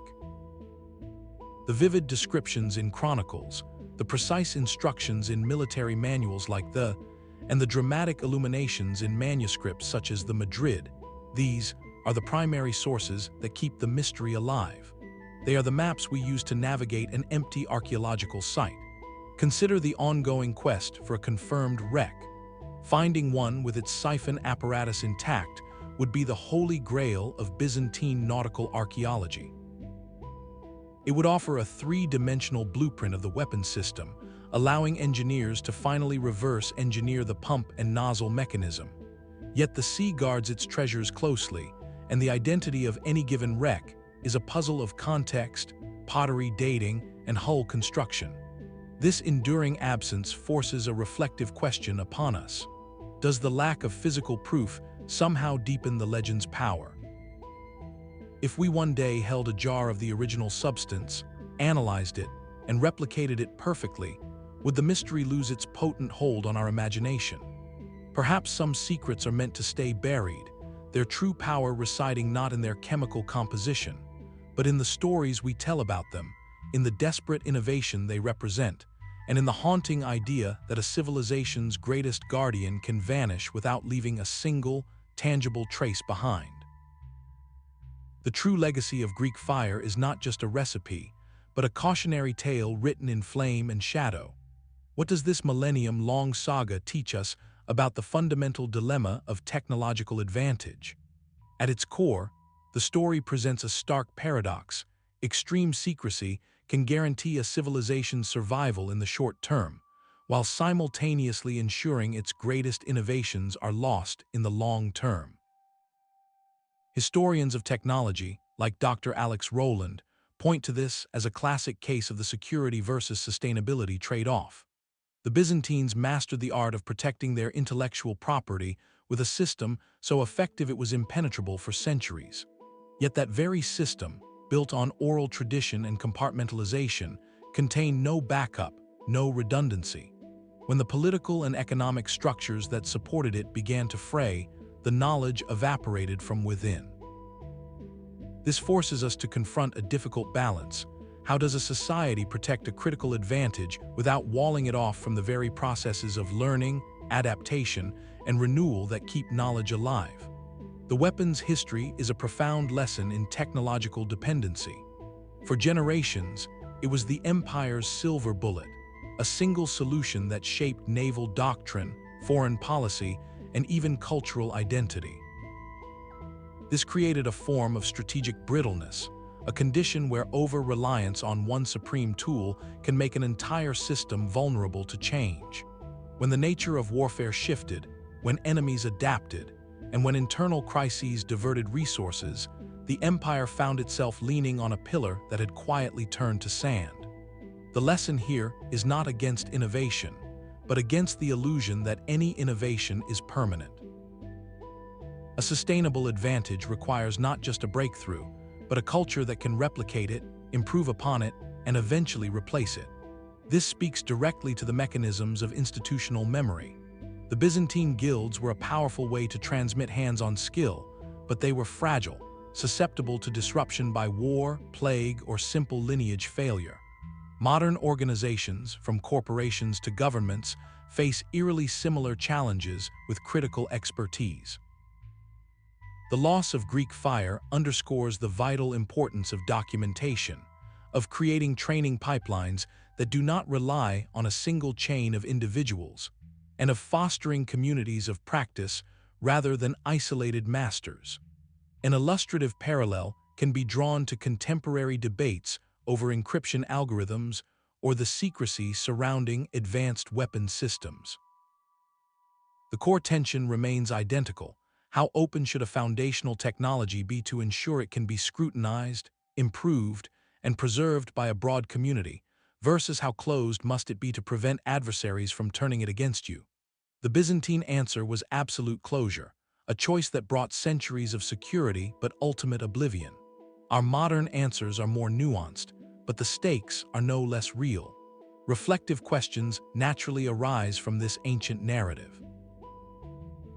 The vivid descriptions in chronicles, the precise instructions in military manuals like and the dramatic illuminations in manuscripts such as the Madrid, these are the primary sources that keep the mystery alive. They are the maps we use to navigate an empty archaeological site. Consider the ongoing quest for a confirmed wreck. Finding one with its siphon apparatus intact would be the holy grail of Byzantine nautical archaeology. It would offer a three-dimensional blueprint of the weapon system, allowing engineers to finally reverse engineer the pump and nozzle mechanism. Yet the sea guards its treasures closely, and the identity of any given wreck is a puzzle of context, pottery dating, and hull construction. This enduring absence forces a reflective question upon us. Does the lack of physical proof somehow deepen the legend's power? If we one day held a jar of the original substance, analyzed it, and replicated it perfectly, would the mystery lose its potent hold on our imagination? Perhaps some secrets are meant to stay buried, their true power residing not in their chemical composition, but in the stories we tell about them, in the desperate innovation they represent, and in the haunting idea that a civilization's greatest guardian can vanish without leaving a single, tangible trace behind. The true legacy of Greek fire is not just a recipe, but a cautionary tale written in flame and shadow. What does this millennium-long saga teach us about the fundamental dilemma of technological advantage? At its core, the story presents a stark paradox. Extreme secrecy can guarantee a civilization's survival in the short term, while simultaneously ensuring its greatest innovations are lost in the long term. Historians of technology, like Dr. Alex Rowland, point to this as a classic case of the security versus sustainability trade-off. The Byzantines mastered the art of protecting their intellectual property with a system so effective it was impenetrable for centuries. Yet that very system, built on oral tradition and compartmentalization, contained no backup, no redundancy. When the political and economic structures that supported it began to fray, the knowledge evaporated from within. This forces us to confront a difficult balance. How does a society protect a critical advantage without walling it off from the very processes of learning, adaptation, and renewal that keep knowledge alive? The weapon's history is a profound lesson in technological dependency. For generations, it was the empire's silver bullet, a single solution that shaped naval doctrine, foreign policy, and even cultural identity. This created a form of strategic brittleness, a condition where over-reliance on one supreme tool can make an entire system vulnerable to change. When the nature of warfare shifted, when enemies adapted, and when internal crises diverted resources, the empire found itself leaning on a pillar that had quietly turned to sand. The lesson here is not against innovation, but against the illusion that any innovation is permanent. A sustainable advantage requires not just a breakthrough, but a culture that can replicate it, improve upon it, and eventually replace it. This speaks directly to the mechanisms of institutional memory. The Byzantine guilds were a powerful way to transmit hands-on skill, but they were fragile, susceptible to disruption by war, plague, or simple lineage failure. Modern organizations, from corporations to governments, face eerily similar challenges with critical expertise. The loss of Greek fire underscores the vital importance of documentation, of creating training pipelines that do not rely on a single chain of individuals, and of fostering communities of practice rather than isolated masters. An illustrative parallel can be drawn to contemporary debates over encryption algorithms or the secrecy surrounding advanced weapon systems. The core tension remains identical. How open should a foundational technology be to ensure it can be scrutinized, improved, and preserved by a broad community, versus how closed must it be to prevent adversaries from turning it against you? The Byzantine answer was absolute closure, a choice that brought centuries of security but ultimate oblivion. Our modern answers are more nuanced, but the stakes are no less real. Reflective questions naturally arise from this ancient narrative.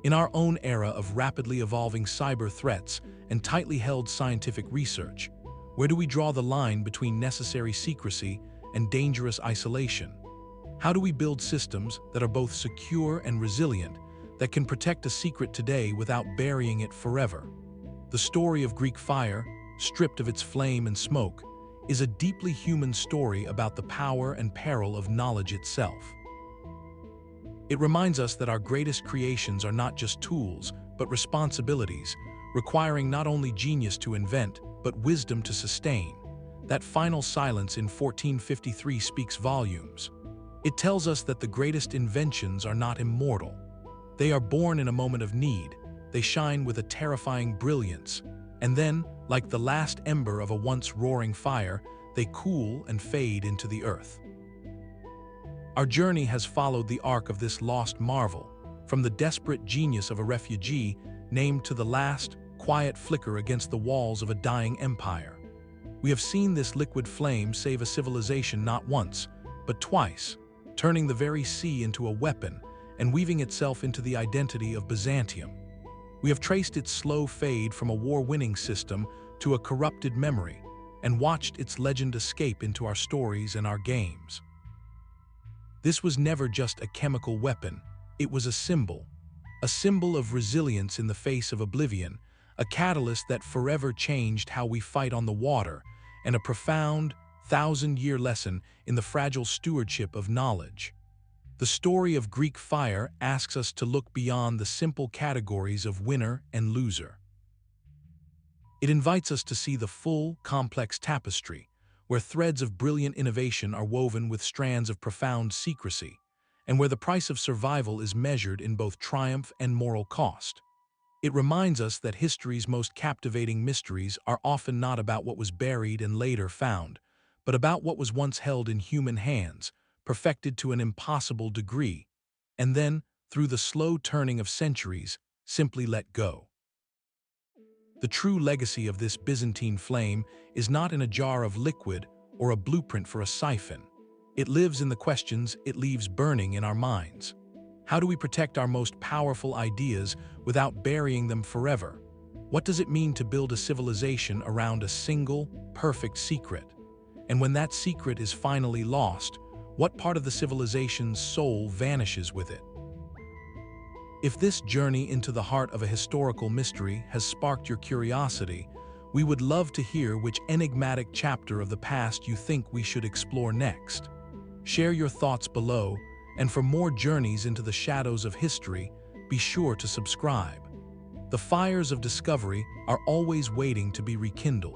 In our own era of rapidly evolving cyber threats and tightly held scientific research, where do we draw the line between necessary secrecy and dangerous isolation? How do we build systems that are both secure and resilient, that can protect a secret today without burying it forever? The story of Greek fire, stripped of its flame and smoke, is a deeply human story about the power and peril of knowledge itself. It reminds us that our greatest creations are not just tools, but responsibilities, requiring not only genius to invent, but wisdom to sustain. That final silence in 1453 speaks volumes. It tells us that the greatest inventions are not immortal. They are born in a moment of need, they shine with a terrifying brilliance, and then, like the last ember of a once roaring fire, they cool and fade into the earth. Our journey has followed the arc of this lost marvel, from the desperate genius of a refugee named to the last, quiet flicker against the walls of a dying empire. We have seen this liquid flame save a civilization not once, but twice, turning the very sea into a weapon and weaving itself into the identity of Byzantium. We have traced its slow fade from a war-winning system to a corrupted memory, and watched its legend escape into our stories and our games. This was never just a chemical weapon, it was a symbol of resilience in the face of oblivion, a catalyst that forever changed how we fight on the water, and a profound, thousand-year lesson in the fragile stewardship of knowledge. The story of Greek fire asks us to look beyond the simple categories of winner and loser. It invites us to see the full, complex tapestry, where threads of brilliant innovation are woven with strands of profound secrecy, and where the price of survival is measured in both triumph and moral cost. It reminds us that history's most captivating mysteries are often not about what was buried and later found, but about what was once held in human hands, perfected to an impossible degree, and then, through the slow turning of centuries, simply let go. The true legacy of this Byzantine flame is not in a jar of liquid or a blueprint for a siphon. It lives in the questions it leaves burning in our minds. How do we protect our most powerful ideas without burying them forever? What does it mean to build a civilization around a single, perfect secret? And when that secret is finally lost, what part of the civilization's soul vanishes with it? If this journey into the heart of a historical mystery has sparked your curiosity, we would love to hear which enigmatic chapter of the past you think we should explore next. Share your thoughts below, and for more journeys into the shadows of history, be sure to subscribe. The fires of discovery are always waiting to be rekindled.